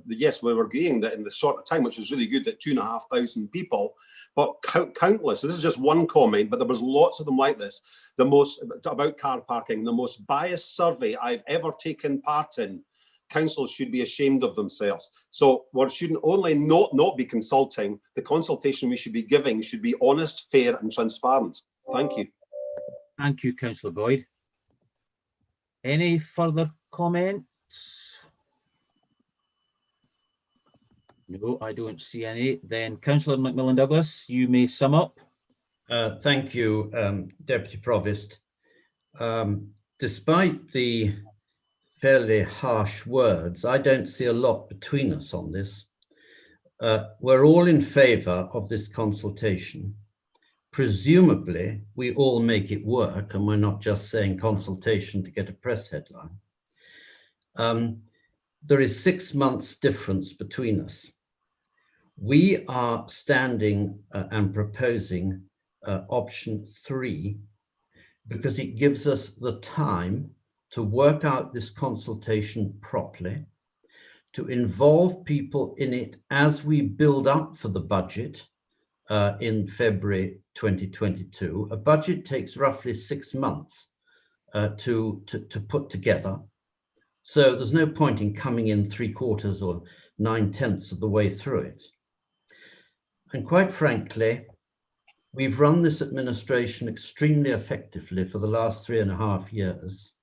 yes, we were agreeing that in the short time, which is really good, that 2,500 people, but countless. So this is just one comment, but there was lots of them like this. About car parking, the most biased survey I've ever taken part in. Councils should be ashamed of themselves. So we shouldn't only not be consulting, the consultation we should be giving should be honest, fair and transparent. Thank you. Thank you, Councillor Boyd. Any further comments? No, I don't see any. Then Councillor Macmillan Douglas, you may sum up. Thank you, Deputy Provost. Despite the fairly harsh words, I don't see a lot between us on this. We're all in favour of this consultation. Presumably, we all make it work, and we're not just saying consultation to get a press headline. There is 6 months difference between us. We are standing and proposing option 3 because it gives us the time to work out this consultation properly, to involve people in it as we build up for the budget in February 2022. A budget takes roughly 6 months to put together. So there's no point in coming in 3/4 or 9/10 of the way through it. And quite frankly, we've run this administration extremely effectively for the last 3.5 years.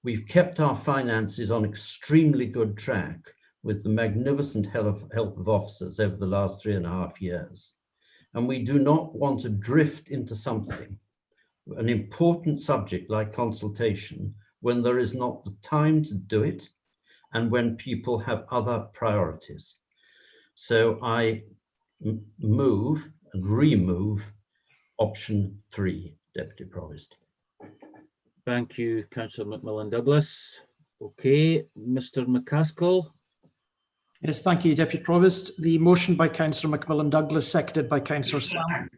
We've kept our finances on extremely good track with the magnificent help of officers over the last 3.5 years. And we do not want to drift into something, an important subject like consultation, when there is not the time to do it and when people have other priorities. So I move and remove option 3, Deputy Provost. Thank you, Councillor Macmillan Douglas. Okay, Mr. McCaskill. Yes, thank you, Deputy Provost. The motion by Councillor Macmillan Douglas, seconded by Councillor Sam,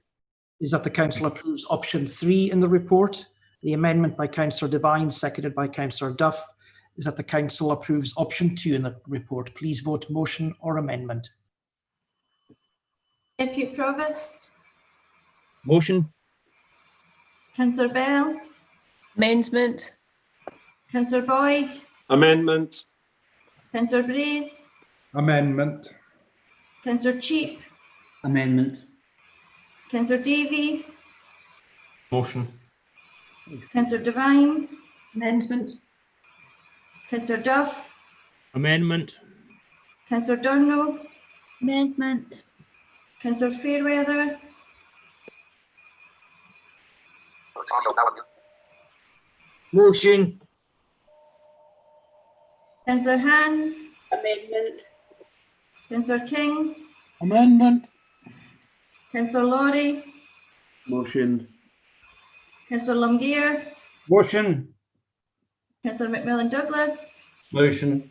is that the Council approves option 3 in the report. The amendment by Councillor Devine, seconded by Councillor Duff, is that the Council approves option 2 in the report. Please vote motion or amendment. Deputy Provost. Motion. Councillor Bell. Amendment. Councillor Boyd. Amendment. Councillor Braze. Amendment. Councillor Cheap. Amendment. Councillor Davey. Motion. Councillor Devine. Amendment. Councillor Duff. Amendment. Councillor Durno. Amendment. Councillor Fairweather. Motion. Councillor Hands. Amendment. Councillor King. Amendment. Councillor Laurie. Motion. Councillor Lumgear. Motion. Councillor Macmillan Douglas. Motion.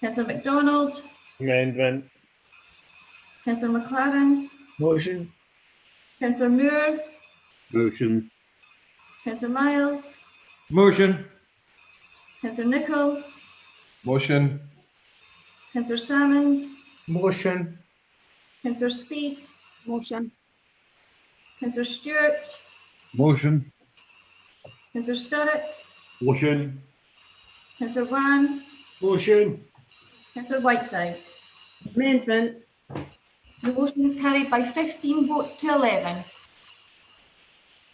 Councillor MacDonald. Amendment. Councillor McLaren. Motion. Councillor Moore. Motion. Councillor Miles. Motion. Councillor Nicholl. Motion. Councillor Salmond. Motion. Councillor Speed. Motion. Councillor Stewart. Motion. Councillor Sturrock. Motion. Councillor Wan. Motion. Councillor Whiteside. Amendment. The motion is carried by 15 votes to 11.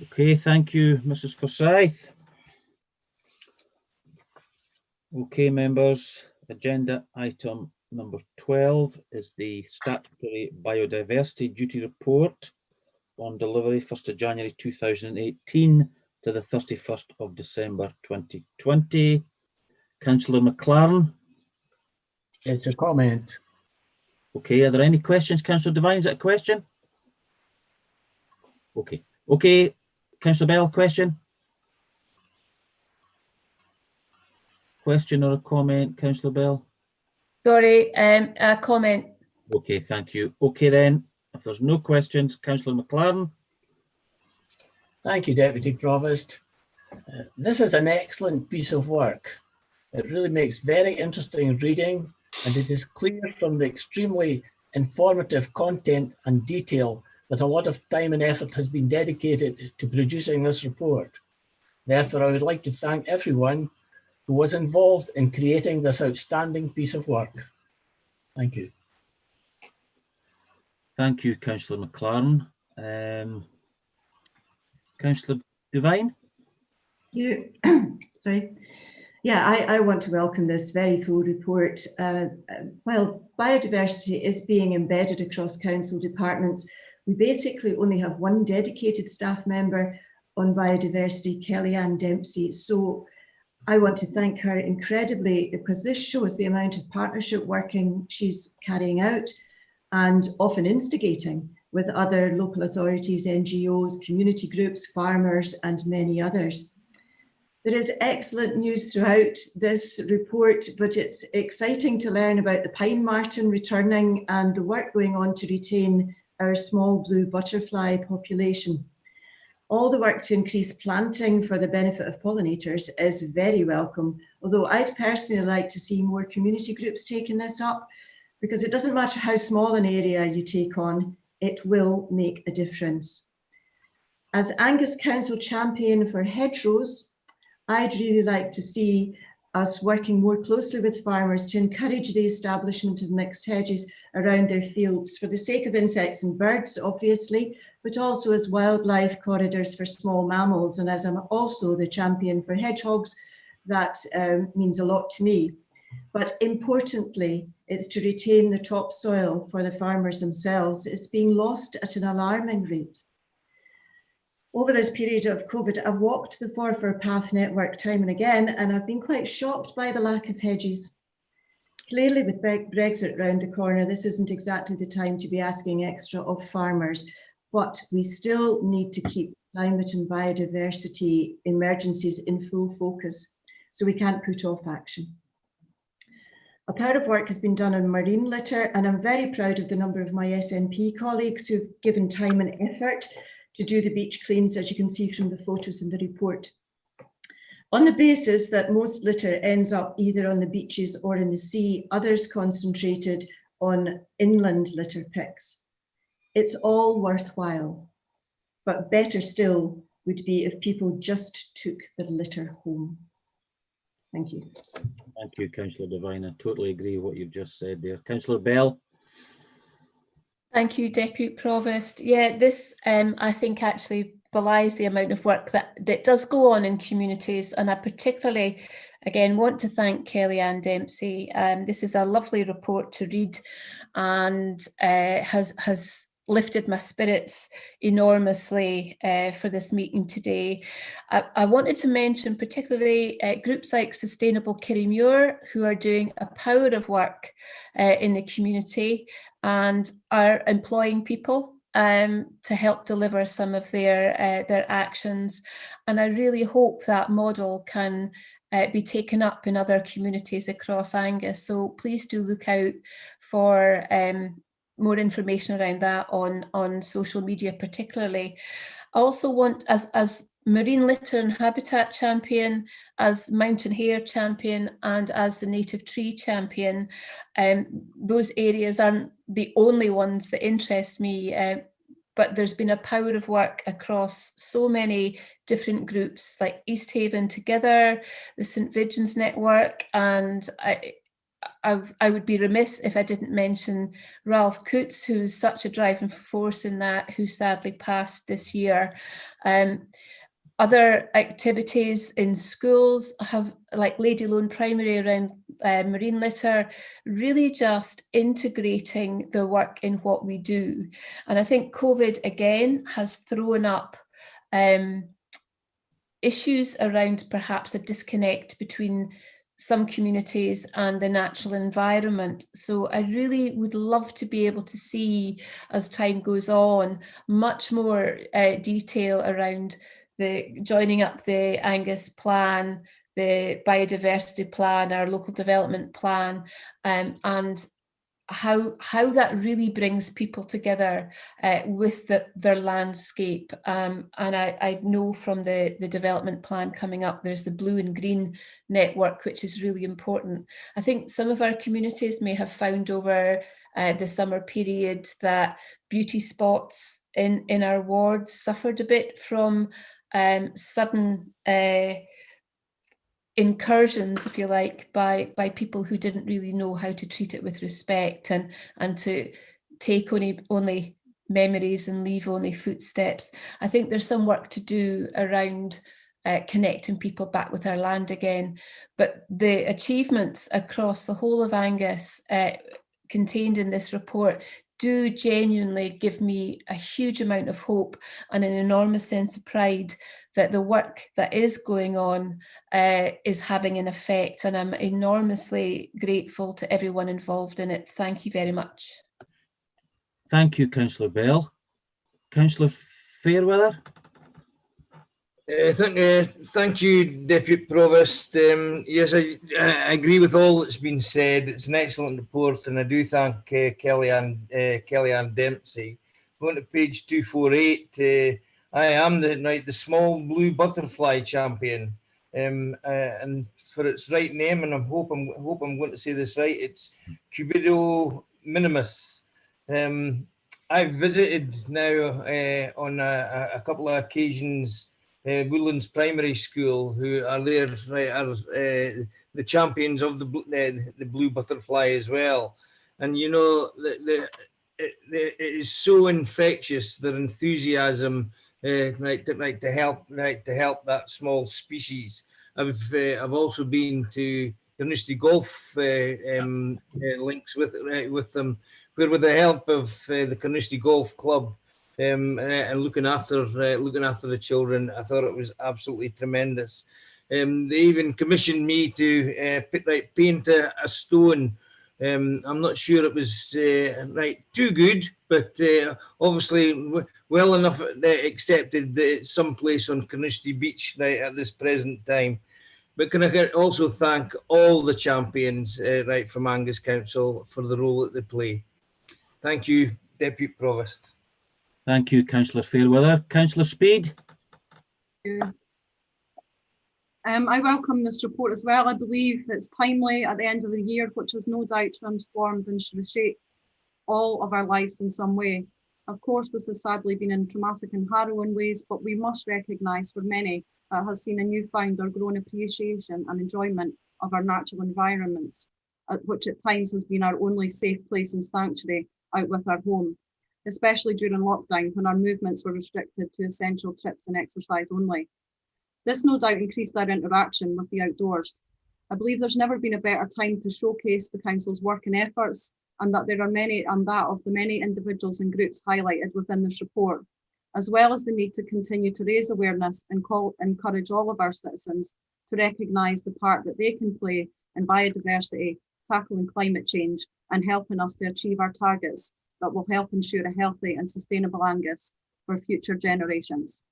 Okay, thank you, Mrs. Forsyth. Okay, members, agenda item number 12 is the statutory biodiversity duty report on delivery 1st of January 2018 to the 31st of December 2020. Councillor McLaren. It's a comment. Okay, are there any questions? Councillor Devine, is that a question? Okay. Okay, Councillor Bell, question? Question or a comment, Councillor Bell? Sorry, a comment. Okay, thank you. Okay then, if there's no questions, Councillor McLaren. Thank you, Deputy Provost. This is an excellent piece of work. It really makes very interesting reading, and it is clear from the extremely informative content and detail that a lot of time and effort has been dedicated to producing this report. Therefore, I would like to thank everyone who was involved in creating this outstanding piece of work. Thank you. Thank you, Councillor McLaren. Councillor Devine? Sorry. Yeah, I want to welcome this very full report. While biodiversity is being embedded across council departments, we basically only have one dedicated staff member on biodiversity, Kellyanne Dempsey. So I want to thank her incredibly, because this shows the amount of partnership working she's carrying out and often instigating with other local authorities, NGOs, community groups, farmers, and many others. There is excellent news throughout this report, but it's exciting to learn about the pine marten returning and the work going on to retain our small blue butterfly population. All the work to increase planting for the benefit of pollinators is very welcome, although I'd personally like to see more community groups taking this up, because it doesn't matter how small an area you take on, it will make a difference. As Angus Council champion for hedgerows, I'd really like to see us working more closely with farmers to encourage the establishment of mixed hedges around their fields for the sake of insects and birds, obviously, but also as wildlife corridors for small mammals. And as I'm also the champion for hedgehogs, that means a lot to me. But importantly, it's to retain the topsoil for the farmers themselves. It's being lost at an alarming rate. Over this period of COVID, I've walked the Forfar Path network time and again, and I've been quite shocked by the lack of hedges. Clearly, with Brexit round the corner, this isn't exactly the time to be asking extra of farmers, but we still need to keep climate and biodiversity emergencies in full focus, so we can't put off action. A pile of work has been done on marine litter, and I'm very proud of the number of my SNP colleagues who've given time and effort to do the beach cleans, as you can see from the photos in the report. On the basis that most litter ends up either on the beaches or in the sea, others concentrated on inland litter picks. It's all worthwhile, but better still would be if people just took their litter home. Thank you. Thank you, Councillor Devine. I totally agree with what you've just said there. Councillor Bell. Thank you, Deputy Provost. Yeah, this I think actually belies the amount of work that does go on in communities, and I particularly, again, want to thank Kellyanne Dempsey. This is a lovely report to read, and has lifted my spirits enormously for this meeting today. I wanted to mention particularly groups like Sustainable Kirriemuir, who are doing a power of work in the community and are employing people to help deliver some of their actions. And I really hope that model can be taken up in other communities across Angus. So please do look out for more information around that on social media particularly. I also want, as marine litter and habitat champion, as mountain hare champion, and as the native tree champion, those areas aren't the only ones that interest me, but there's been a power of work across so many different groups like East Haven Together, the St. Vincent's Network, and I would be remiss if I didn't mention Ralph Coots, who's such a driving force in that, who sadly passed this year. Other activities in schools have, like Lady Lone Primary around marine litter, really just integrating the work in what we do. And I think COVID again has thrown up issues around perhaps a disconnect between some communities and the natural environment. So I really would love to be able to see, as time goes on, much more detail around the joining up the Angus plan, the biodiversity plan, our local development plan, and how that really brings people together with their landscape. And I know from the development plan coming up, there's the blue and green network, which is really important. I think some of our communities may have found over the summer period that beauty spots in our wards suffered a bit from sudden incursions, if you like, by people who didn't really know how to treat it with respect, and to take only memories and leave only footsteps. I think there's some work to do around connecting people back with our land again. But the achievements across the whole of Angus contained in this report do genuinely give me a huge amount of hope and an enormous sense of pride that the work that is going on is having an effect, and I'm enormously grateful to everyone involved in it. Thank you very much. Thank you, Councillor Bell. Councillor Fairweather. Thank you, Deputy Provost. Yes, I agree with all that's been said. It's an excellent report, and I do thank Kellyanne Dempsey. Going to page 248, I am the small blue butterfly champion, and for its right name, and I hope I'm going to say this right. It's Cupido minimus. I've visited now on a couple of occasions Woodlands Primary School, who are there, are the champions of the blue butterfly as well. And you know, it is so infectious, their enthusiasm, to help that small species. I've also been to Carnoustie Golf links with them, where with the help of the Carnoustie Golf Club, and looking after the children, I thought it was absolutely tremendous. They even commissioned me to paint a stone. I'm not sure it was too good, but obviously well enough accepted that it's someplace on Carnoustie Beach at this present time. But can I also thank all the champions from Angus Council for the role that they play. Thank you, Deputy Provost. Thank you, Councillor Fairweather. Councillor Speed. I welcome this report as well. I believe it's timely at the end of the year, which has no doubt transformed and reshaped all of our lives in some way. Of course, this has sadly been in traumatic and harrowing ways, but we must recognise for many that has seen a newfound or grown appreciation and enjoyment of our natural environments, which at times has been our only safe place and sanctuary out with our home, especially during lockdown when our movements were restricted to essential trips and exercise only. This no doubt increased our interaction with the outdoors. I believe there's never been a better time to showcase the Council's work and efforts, and that there are many, and that of the many individuals and groups highlighted within this report, as well as the need to continue to raise awareness and encourage all of our citizens to recognise the part that they can play in biodiversity, tackling climate change, and helping us to achieve our targets that will help ensure a healthy and sustainable Angus for future generations.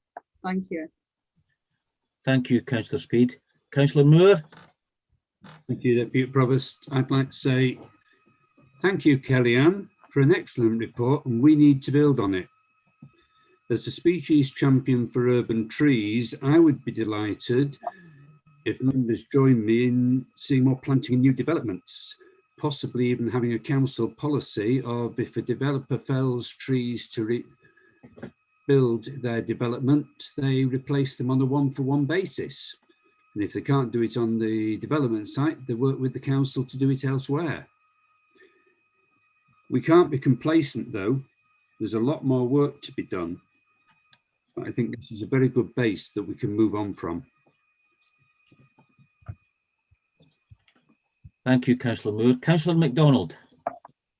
Thank you. Thank you, Councillor Speed. Councillor Moore. Thank you, Deputy Provost. I'd like to say thank you, Kellyanne, for an excellent report, and we need to build on it. As a species champion for urban trees, I would be delighted if members join me in seeing more planting and new developments, possibly even having a council policy of if a developer fells trees to build their development, they replace them on a one-for-one basis. And if they can't do it on the development site, they work with the council to do it elsewhere. We can't be complacent though. There's a lot more work to be done. But I think this is a very good base that we can move on from. Thank you, Councillor Moore. Councillor MacDonald.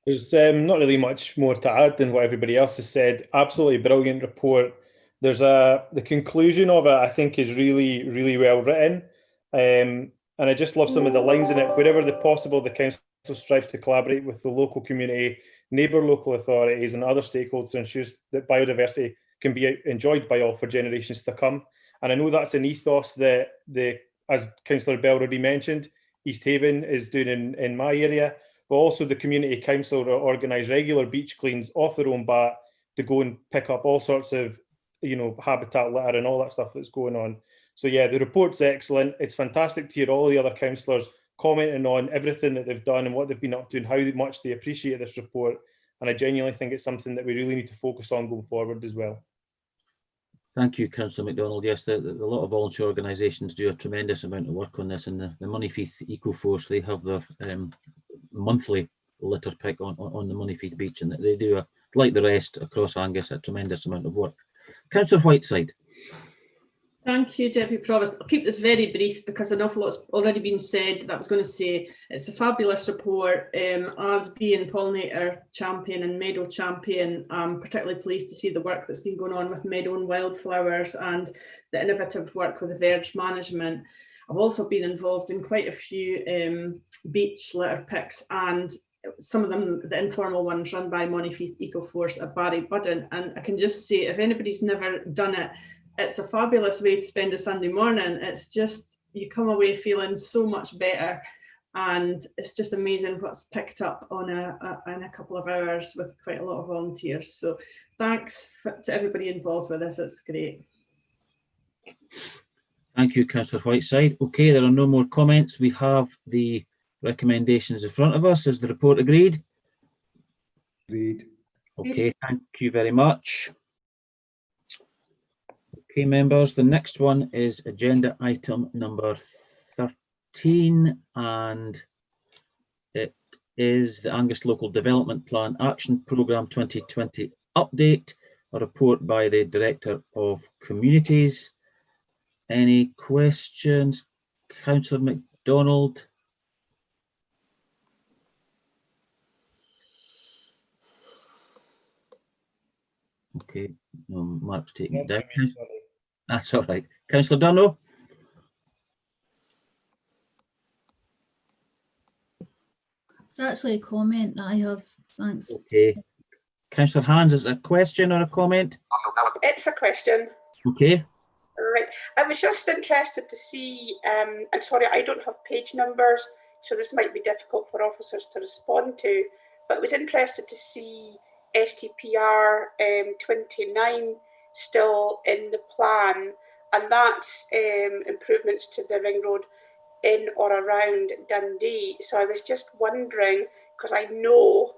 There's not really much more to add than what everybody else has said. Absolutely brilliant report. There's the conclusion of it, I think, is really, really well written. And I just love some of the lines in it. Wherever possible, the council strives to collaborate with the local community, neighbour local authorities and other stakeholders to ensure that biodiversity can be enjoyed by all for generations to come. And I know that's an ethos that, as Councillor Bell already mentioned, East Haven is doing in my area, but also the community council organise regular beach cleans off their own bat to go and pick up all sorts of, habitat litter and all that stuff that's going on. So yeah, the report's excellent. It's fantastic to hear all the other councillors commenting on everything that they've done and what they've been up to and how much they appreciate this report. And I genuinely think it's something that we really need to focus on going forward as well. Thank you, Councillor MacDonald. Yes, a lot of volunteer organisations do a tremendous amount of work on this, and the Moneyfeith Ecoforce, they have their monthly litter pick on the Moneyfeith Beach, and they do, like the rest across Angus, a tremendous amount of work. Councillor Whiteside. Thank you, Deputy Provost. I'll keep this very brief because an awful lot's already been said that I was going to say. It's a fabulous report. As being pollinator champion and meadow champion, I'm particularly pleased to see the work that's been going on with meadow and wildflowers and the innovative work with the verge management. I've also been involved in quite a few beach litter picks, and some of them, the informal ones run by Monifeith Ecoforce at Barry Budden. And I can just say, if anybody's never done it, it's a fabulous way to spend a Sunday morning. It's just, you come away feeling so much better, and it's just amazing what's picked up on in a couple of hours with quite a lot of volunteers. So thanks to everybody involved with this, it's great. Thank you, Councillor Whiteside. Okay, there are no more comments. We have the recommendations in front of us. Is the report agreed? Agreed. Okay, thank you very much. Okay, members, the next one is agenda item number 13, and it is the Angus Local Development Plan Action Programme 2020 update, a report by the Director of Communities. Any questions? Councillor MacDonald? Okay, no, Mark's taking it down. That's all right. Councillor Dunno? It's actually a comment that I have. Thanks. Okay. Councillor Hans, is it a question or a comment? It's a question. Okay. Right. I was just interested to see, and sorry, I don't have page numbers, so this might be difficult for officers to respond to, but I was interested to see STPR 29 still in the plan, and that's improvements to the ring road in or around Dundee. So I was just wondering, because I know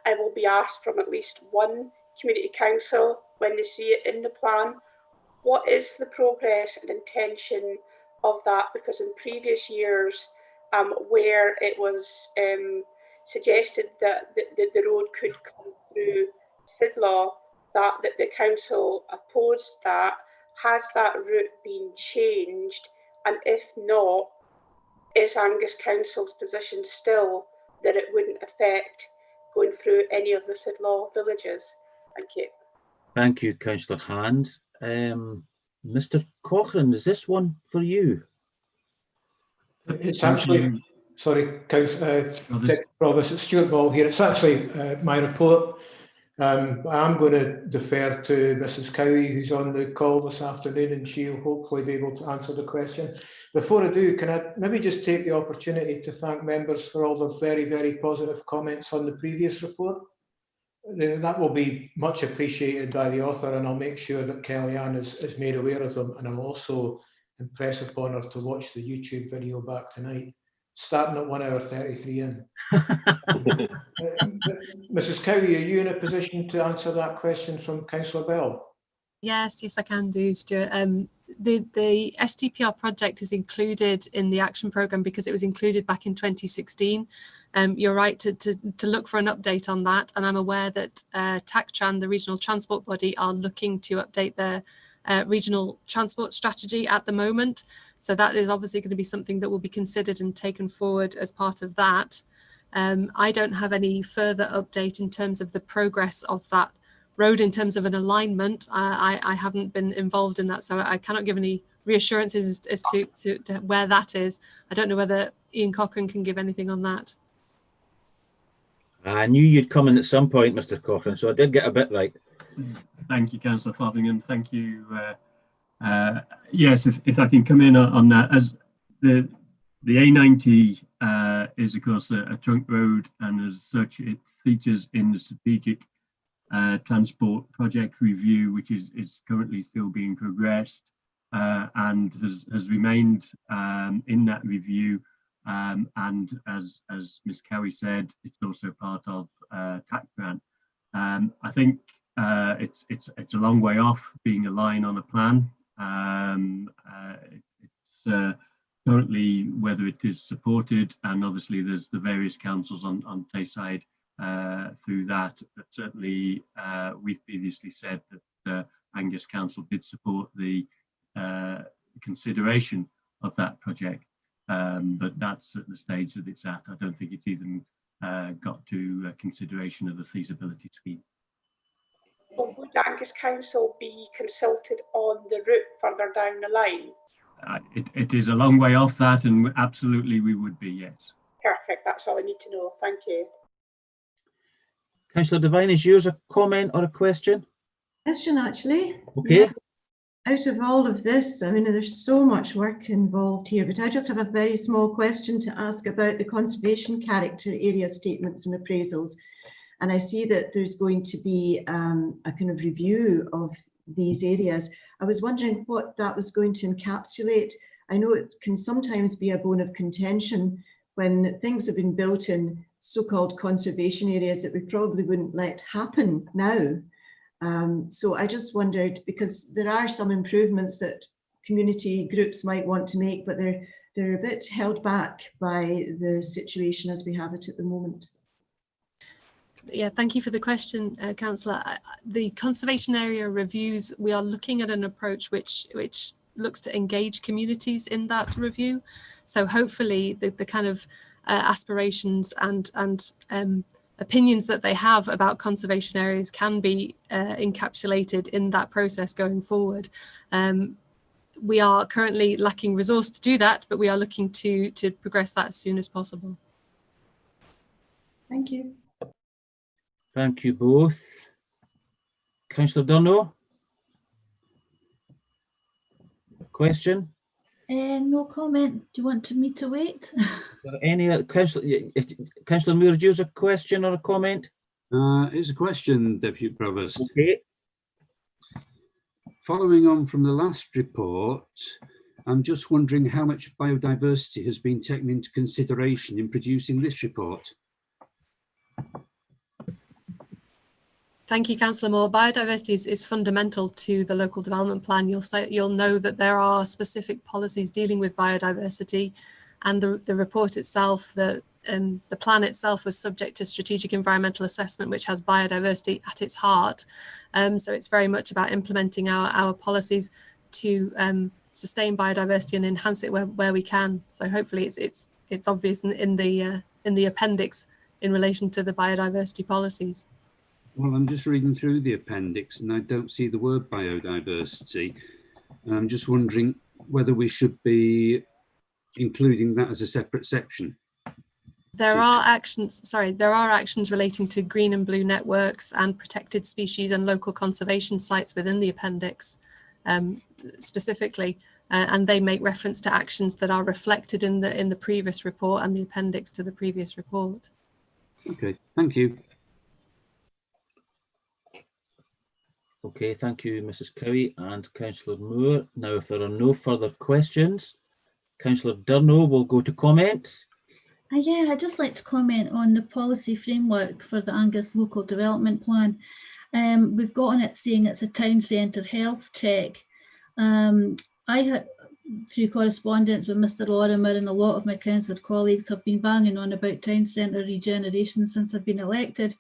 I will be asked from at least one community council when they see it in the plan, what is the progress and intention of that? Because in previous years, where it was suggested that the road could come through Sidlaw, that the council opposed that. Has that route been changed? And if not, is Angus Council's position still that it wouldn't affect going through any of the Sidlaw villages? Thank you. Thank you, Councillor Hans. Mr. Cochrane, is this one for you? It's actually, sorry, Deputy Provost, it's Stuart Ball here. It's actually my report. I'm going to defer to Mrs. Cowie, who's on the call this afternoon, and she'll hopefully be able to answer the question. Before I do, can I maybe just take the opportunity to thank members for all the very, very positive comments on the previous report? That will be much appreciated by the author, and I'll make sure that Kellyanne is made aware of them, and I'll also impress upon her to watch the YouTube video back tonight, starting at 1 hour 33 in. Mrs. Cowie, are you in a position to answer that question from Councillor Bell? Yes, I can do, Stuart. The STPR project is included in the action programme because it was included back in 2016. You're right to look for an update on that, and I'm aware that TACTRAN, the regional transport body, are looking to update their regional transport strategy at the moment. So that is obviously going to be something that will be considered and taken forward as part of that. I don't have any further update in terms of the progress of that road in terms of an alignment. I haven't been involved in that, so I cannot give any reassurances as to where that is. I don't know whether Ian Cochrane can give anything on that. I knew you'd come in at some point, Mr. Cochrane, so I did get a bit right. Thank you, Councillor Fotheringham. Thank you. Yes, if I can come in on that, as the A90 is, of course, a trunk road, and as such, it features in the strategic transport project review, which is currently still being progressed, and has remained in that review. And as Ms. Cowie said, it's also part of TACTRAN. I think it's a long way off being a line on a plan. It's currently whether it is supported, and obviously there's the various councils on Tayside through that. But certainly we've previously said that Angus Council did support the consideration of that project, but that's at the stage that it's at. I don't think it's even got to consideration of the feasibility scheme. Well, would Angus Council be consulted on the route further down the line? It is a long way off that, and absolutely we would be, yes. Perfect, that's all I need to know. Thank you. Councillor Devine, is yours a comment or a question? Question, actually. Okay. Yeah. Out of all of this, I mean, there's so much work involved here, but I just have a very small question to ask about the conservation character area statements and appraisals. And I see that there's going to be a kind of review of these areas. I was wondering what that was going to encapsulate. I know it can sometimes be a bone of contention when things have been built in so-called conservation areas that we probably wouldn't let happen now. So I just wondered, because there are some improvements that community groups might want to make, but they're a bit held back by the situation as we have it at the moment. Yeah, thank you for the question, Councillor. The conservation area reviews, we are looking at an approach which looks to engage communities in that review. So hopefully the kind of aspirations and opinions that they have about conservation areas can be encapsulated in that process going forward. We are currently lacking resource to do that, but we are looking to progress that as soon as possible. Thank you. Thank you both. Councillor Durno? Question? No comment. Do you want me to wait? Any Councillor Moore, do you have a question or a comment? It's a question, Deputy Provost. Okay. Following on from the last report, I'm just wondering how much biodiversity has been taken into consideration in producing this report. Thank you, Councillor Moore. Biodiversity is fundamental to the local development plan. You'll know that there are specific policies dealing with biodiversity, and the report itself, the plan itself was subject to strategic environmental assessment, which has biodiversity at its heart. So it's very much about implementing our policies to sustain biodiversity and enhance it where we can. So hopefully it's obvious in the appendix in relation to the biodiversity policies. Well, I'm just reading through the appendix and I don't see the word biodiversity. And I'm just wondering whether we should be including that as a separate section. There are actions relating to green and blue networks and protected species and local conservation sites within the appendix specifically, and they make reference to actions that are reflected in the previous report and the appendix to the previous report. Okay, thank you. Okay, thank you, Mrs. Cowie and Councillor Moore. Now, if there are no further questions, Councillor Durno will go to comments. Yeah, I'd just like to comment on the policy framework for the Angus Local Development Plan. We've got on it saying it's a town centre health check. I had, through correspondence with Mr. Lorimer and a lot of my councillor colleagues, have been banging on about town centre regeneration since I've been elected.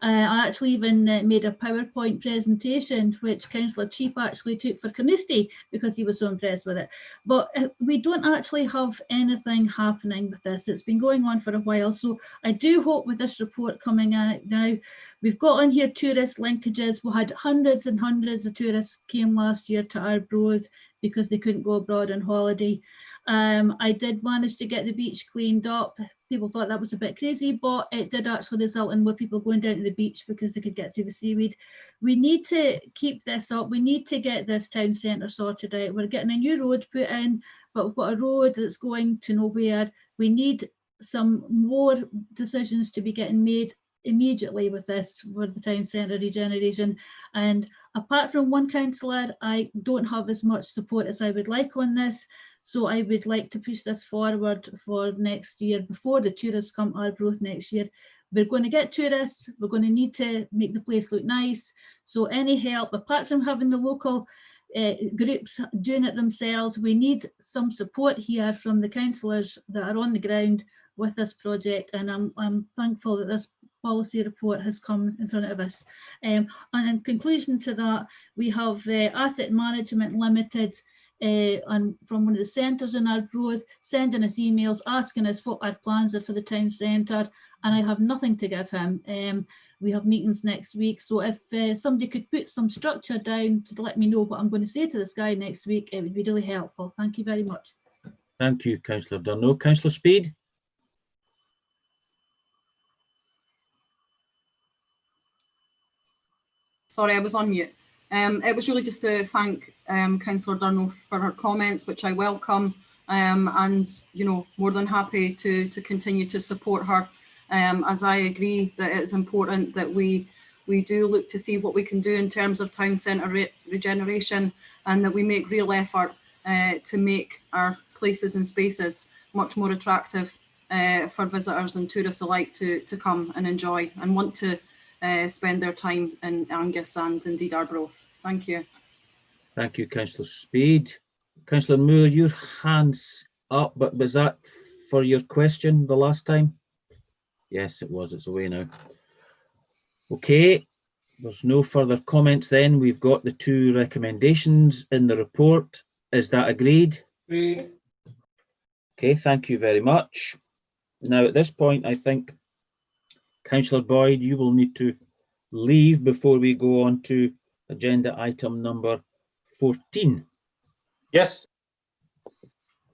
I actually even made a PowerPoint presentation, which Councillor Cheap actually took for Carnoustie because he was so impressed with it. But we don't actually have anything happening with this. It's been going on for a while. So I do hope with this report coming out now, we've got on here tourist linkages. We had hundreds and hundreds of tourists came last year to Arbroath because they couldn't go abroad on holiday. I did manage to get the beach cleaned up. People thought that was a bit crazy, but it did actually result in more people going down to the beach because they could get through the seaweed. We need to keep this up. We need to get this town centre sorted out. We're getting a new road put in, but we've got a road that's going to nowhere. We need some more decisions to be getting made immediately with this for the town centre regeneration. And apart from one councillor, I don't have as much support as I would like on this. So I would like to push this forward for next year before the tourists come to Arbroath next year. We're going to get tourists, we're going to need to make the place look nice. So any help, apart from having the local groups doing it themselves, we need some support here from the councillors that are on the ground with this project. And I'm thankful that this policy report has come in front of us. And in conclusion to that, we have Asset Management Limited and from one of the centres in Arbroath, sending us emails, asking us what our plans are for the town centre, and I have nothing to give him. We have meetings next week, so if somebody could put some structure down to let me know what I'm going to say to this guy next week, it would be really helpful. Thank you very much. Thank you, Councillor Durno. Councillor Speed? Sorry, I was on mute. It was really just to thank Councillor Durno for her comments, which I welcome, and more than happy to continue to support her, as I agree that it's important that we do look to see what we can do in terms of town centre regeneration, and that we make real effort to make our places and spaces much more attractive for visitors and tourists alike to come and enjoy and want to spend their time in Angus and indeed Arbroath. Thank you. Thank you, Councillor Speed. Councillor Moore, your hand's up, but was that for your question the last time? Yes, it was. It's away now. Okay, there's no further comments then. We've got the two recommendations in the report. Is that agreed? Agreed. Okay, thank you very much. Now, at this point, I think, Councillor Boyd, you will need to leave before we go on to agenda item number 14. Yes.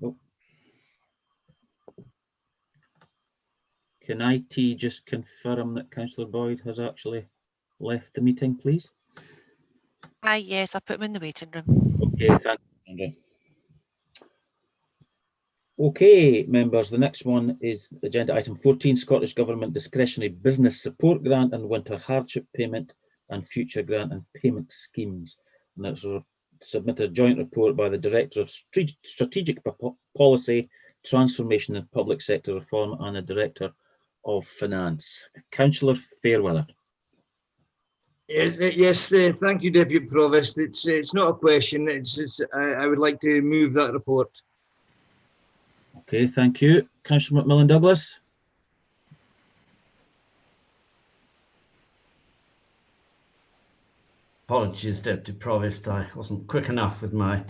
Oh. Can IT just confirm that Councillor Boyd has actually left the meeting, please? Yes, I put him in the waiting room. Okay, thank you, Andrew. Okay, members, the next one is agenda item 14, Scottish Government Discretionary Business Support Grant and Winter Hardship Payment and Future Grant and Payment Schemes. And that's submitted a joint report by the Director of Strategic Policy, Transformation and Public Sector Reform and the Director of Finance. Councillor Fairweather. Yes, thank you, Deputy Provost. It's not a question. I would like to move that report. Okay, thank you. Councillor Macmillan Douglas. Apologies, Deputy Provost, I wasn't quick enough with my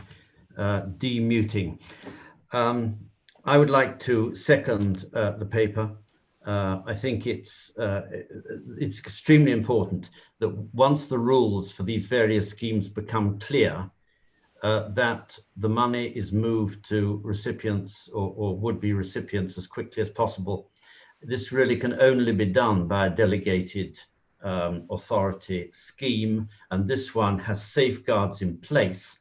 demuting. I would like to second the paper. I think it's extremely important that once the rules for these various schemes become clear, that the money is moved to recipients or would-be recipients as quickly as possible. This really can only be done by a delegated authority scheme, and this one has safeguards in place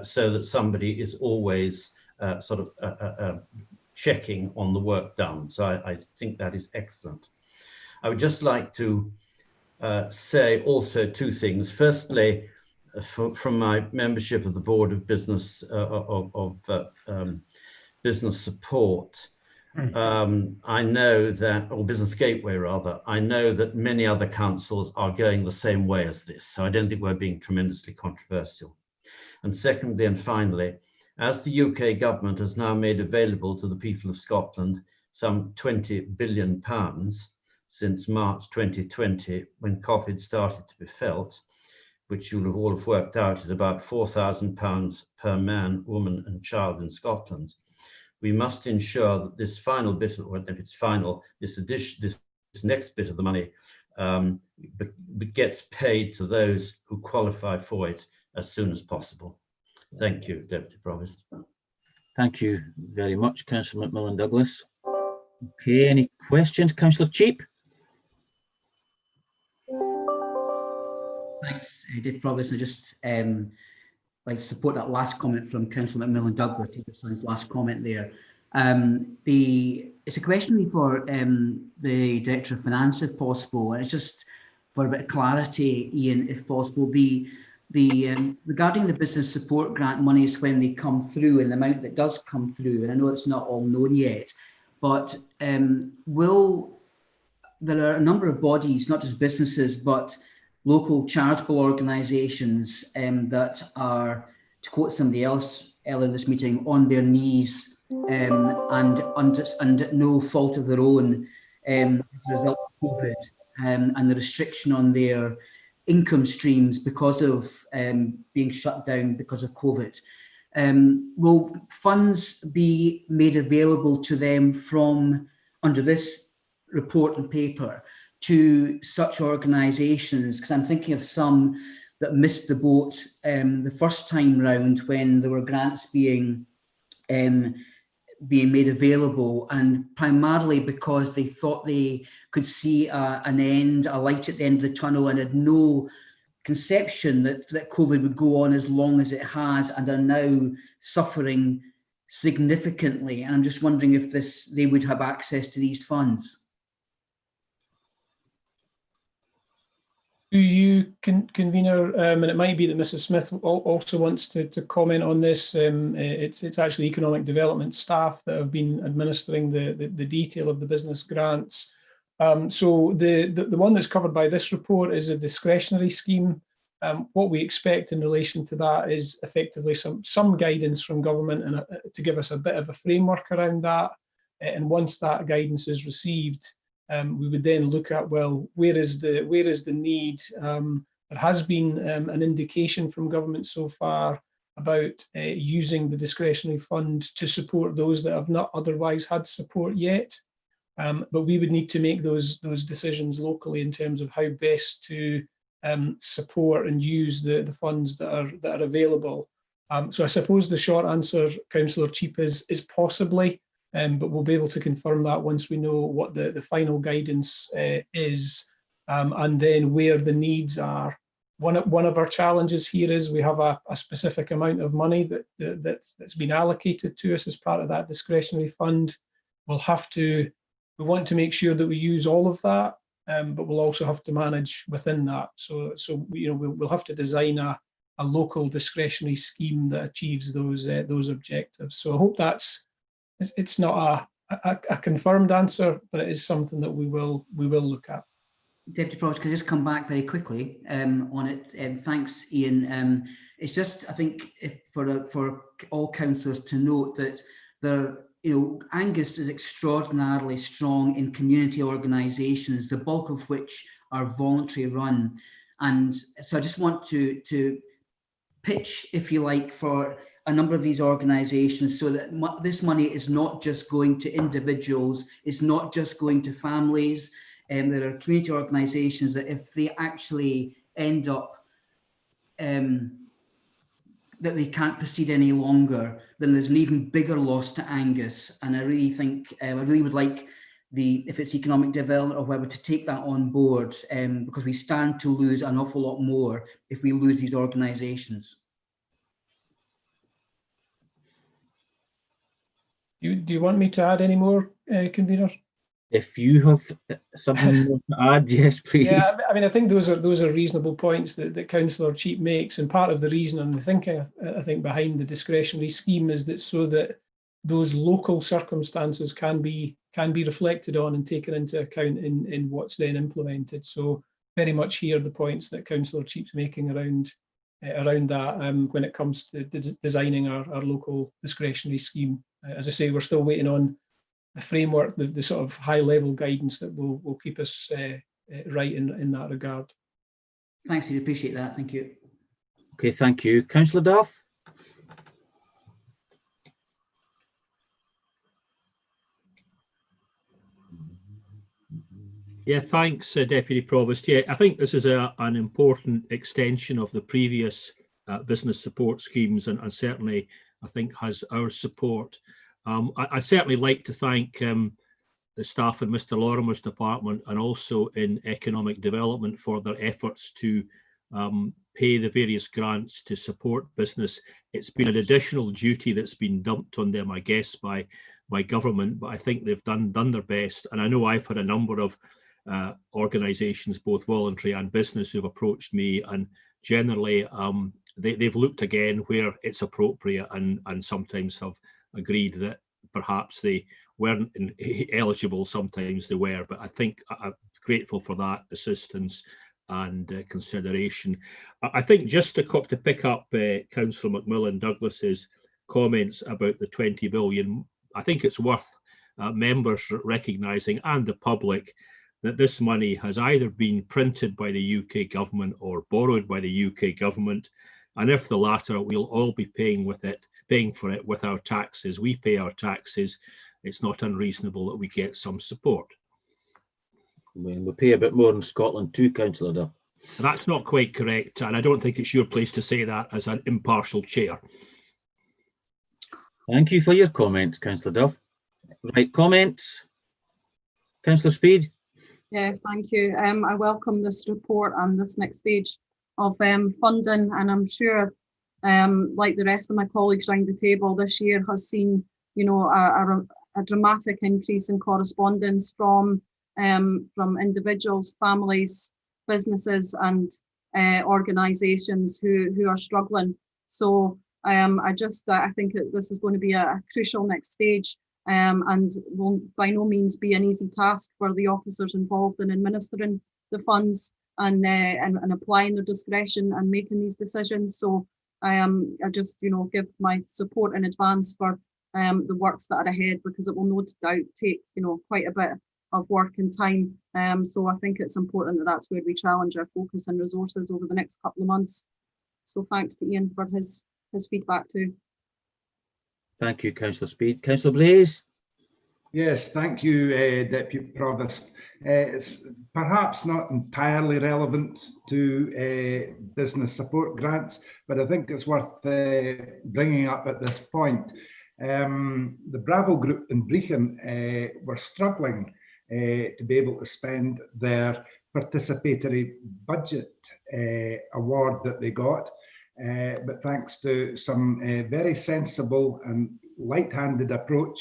so that somebody is always checking on the work done. So I think that is excellent. I would just like to say also two things. Firstly, from my membership of the Board of Business Business Support, I know that, or Business Gateway rather, I know that many other councils are going the same way as this. So I don't think we're being tremendously controversial. And secondly and finally, as the UK government has now made available to the people of Scotland some £20 billion since March 2020, when COVID started to be felt, which you'll all have worked out is about £4,000 per man, woman and child in Scotland. We must ensure that this final bit, or if it's final, this next bit of the money gets paid to those who qualify for it as soon as possible. Thank you, Deputy Provost. Thank you very much, Councillor Macmillan Douglas. Okay, any questions? Councillor Cheap? Thanks, Deputy Provost. I just like to support that last comment from Councillor Macmillan Douglas, his last comment there. It's a question for the Director of Finance, if possible, and it's just for a bit of clarity, Ian, if possible. Regarding the business support grant monies when they come through and the amount that does come through, and I know it's not all known yet, but there are a number of bodies, not just businesses, but local charitable organisations that are, to quote somebody else earlier in this meeting, on their knees and at no fault of their own as a result of COVID and the restriction on their income streams because of being shut down because of COVID. will funds be made available to them from, under this report and paper, to such organisations? Because I'm thinking of some that missed the boat the first time round when there were grants being made available, and primarily because they thought they could see an end, a light at the end of the tunnel, and had no conception that COVID would go on as long as it has, and are now suffering significantly. And I'm just wondering if they would have access to these funds. Do you, convener, and it might be that Mrs. Smith also wants to comment on this. It's actually economic development staff that have been administering the detail of the business grants. So the one that's covered by this report is a discretionary scheme. What we expect in relation to that is effectively some guidance from government and to give us a bit of a framework around that. And once that guidance is received, we would then look at, well, where is the need? There has been an indication from government so far about using the discretionary fund to support those that have not otherwise had support yet. But we would need to make those decisions locally in terms of how best to support and use the funds that are available. So I suppose the short answer, Councillor Cheap, is possibly. But we'll be able to confirm that once we know what the final guidance is, and then where the needs are. One of our challenges here is we have a specific amount of money that's been allocated to us as part of that discretionary fund. We want to make sure that we use all of that, but we'll also have to manage within that. So we'll have to design a local discretionary scheme that achieves those objectives. So I hope it's not a confirmed answer, but it is something that we will look at. Deputy Provost, can I just come back very quickly on it? Thanks, Ian. It's just, I think, for all councillors to note that Angus is extraordinarily strong in community organisations, the bulk of which are voluntary run, and so I just want to pitch, if you like, for a number of these organisations so that this money is not just going to individuals, it's not just going to families. There are community organisations that if they actually end up that they can't proceed any longer, then there's an even bigger loss to Angus. And I really think, I really would like if it's economic development or whoever, to take that on board, because we stand to lose an awful lot more if we lose these organisations. Do you want me to add any more, convener? If you have something more to add, yes, please. Yeah, I mean, I think those are reasonable points that Councillor Cheap makes, and part of the reason and the thinking, I think, behind the discretionary scheme is that so that those local circumstances can be reflected on and taken into account in what's then implemented. So very much hear the points that Councillor Cheap's making around that when it comes to designing our local discretionary scheme. As I say, we're still waiting on the framework, the sort of high-level guidance that will keep us right in that regard. Thanks, I appreciate that. Thank you. Okay, thank you. Councillor Duff? Yeah, thanks, Deputy Provost. Yeah, I think this is an important extension of the previous business support schemes, and certainly, I think, has our support. I'd certainly like to thank the staff in Mr. Lorimer's department and also in economic development for their efforts to pay the various grants to support business. It's been an additional duty that's been dumped on them, I guess, by government, but I think they've done their best. And I know I've had a number of organisations, both voluntary and business, who've approached me, and generally they've looked again where it's appropriate and sometimes have agreed that perhaps they weren't eligible, sometimes they were, but I think I'm grateful for that assistance and consideration. I think just to pick up Councillor Macmillan Douglas's comments about the 20 billion, I think it's worth members recognising, and the public, that this money has either been printed by the UK government or borrowed by the UK government, and if the latter, we'll all be paying with it paying for it with our taxes. We pay our taxes. It's not unreasonable that we get some support. We pay a bit more in Scotland too, Councillor Duff. That's not quite correct, and I don't think it's your place to say that as an impartial chair. Thank you for your comments, Councillor Duff. Right, comments? Councillor Speed? Yeah, thank you. I welcome this report and this next stage of funding, and I'm sure, like the rest of my colleagues around the table, this year has seen, you know, a dramatic increase in correspondence from individuals, families, businesses, and organisations who are struggling. So I think this is going to be a crucial next stage. And will by no means be an easy task for the officers involved in administering the funds and applying their discretion and making these decisions. So I just, you know, give my support in advance for the works that are ahead, because it will no doubt take, you know, quite a bit of work and time. So I think it's important that that's where we challenge our focus and resources over the next couple of months. So thanks to Ian for his feedback too. Thank you, Councillor Speed. Councillor Blaze? Yes, thank you, Deputy Provost. It's perhaps not entirely relevant to business support grants, but I think it's worth bringing up at this point. The Bravo Group in Brechin were struggling to be able to spend their participatory budget award that they got. But thanks to some very sensible and light-handed approach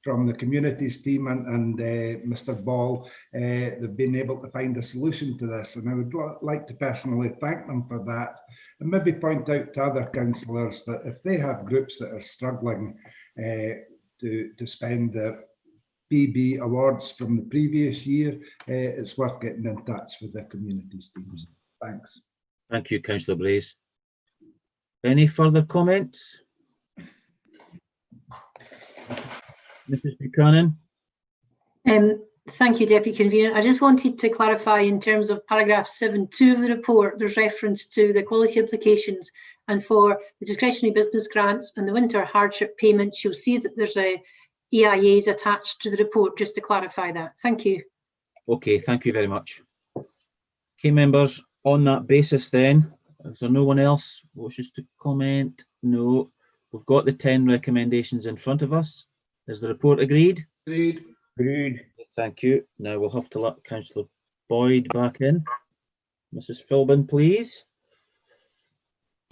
from the communities team and Mr. Ball, they've been able to find a solution to this. And I would like to personally thank them for that, and maybe point out to other councillors that if they have groups that are struggling to spend their PB awards from the previous year, it's worth getting in touch with the communities teams. Thanks. Thank you, Councillor Blaze. Any further comments? Mrs. Buchanan? Thank you, Deputy Convener. I just wanted to clarify in terms of paragraph 7.2 of the report, there's reference to the quality implications, and for the discretionary business grants and the winter hardship payments, you'll see that there's a EIAs attached to the report, just to clarify that. Thank you. Okay, thank you very much. Okay, members, on that basis then, is there no one else wishes to comment? No. We've got the 10 recommendations in front of us. Is the report agreed? Agreed. Agreed. Thank you. Now we'll have to let Councillor Boyd back in. Mrs. Philbin, please.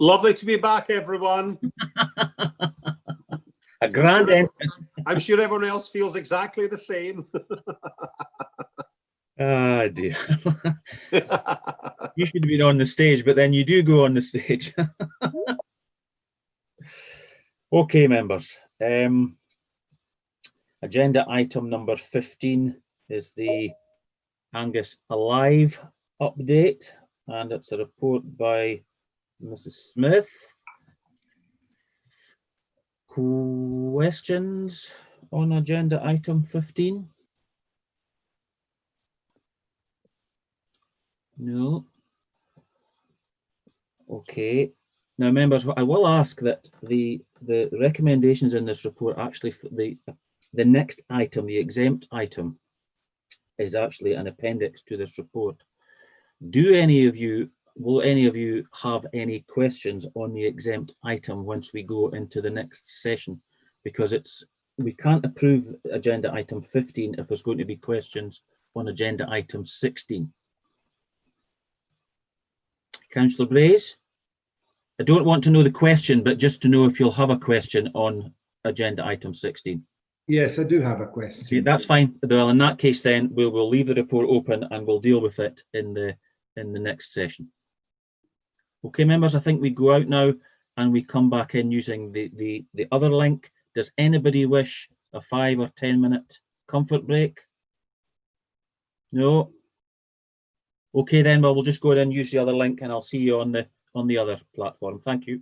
Lovely to be back, everyone. A grand entrance. I'm sure everyone else feels exactly the same. Ah, dear. You should have been on the stage, but then you do go on the stage. Okay, members. Agenda item number 15 is the Angus Alive update, and it's a report by Mrs. Smith. Questions on agenda item 15? No. Okay. Now, members, I will ask that the recommendations in this report, actually, the next item, the exempt item, is actually an appendix to this report. Will any of you have any questions on the exempt item once we go into the next session? Because we can't approve agenda item 15 if there's going to be questions on agenda item 16. Councillor Blaze? I don't want to know the question, but just to know if you'll have a question on agenda item 16. Yes, I do have a question. Okay, that's fine. Well, in that case, then we'll leave the report open and we'll deal with it in the next session. Okay, members, I think we go out now and we come back in using the other link. Does anybody wish a 5 or 10 minute comfort break? No? Okay, then, well, we'll just go ahead and use the other link, and I'll see you on the other platform. Thank you.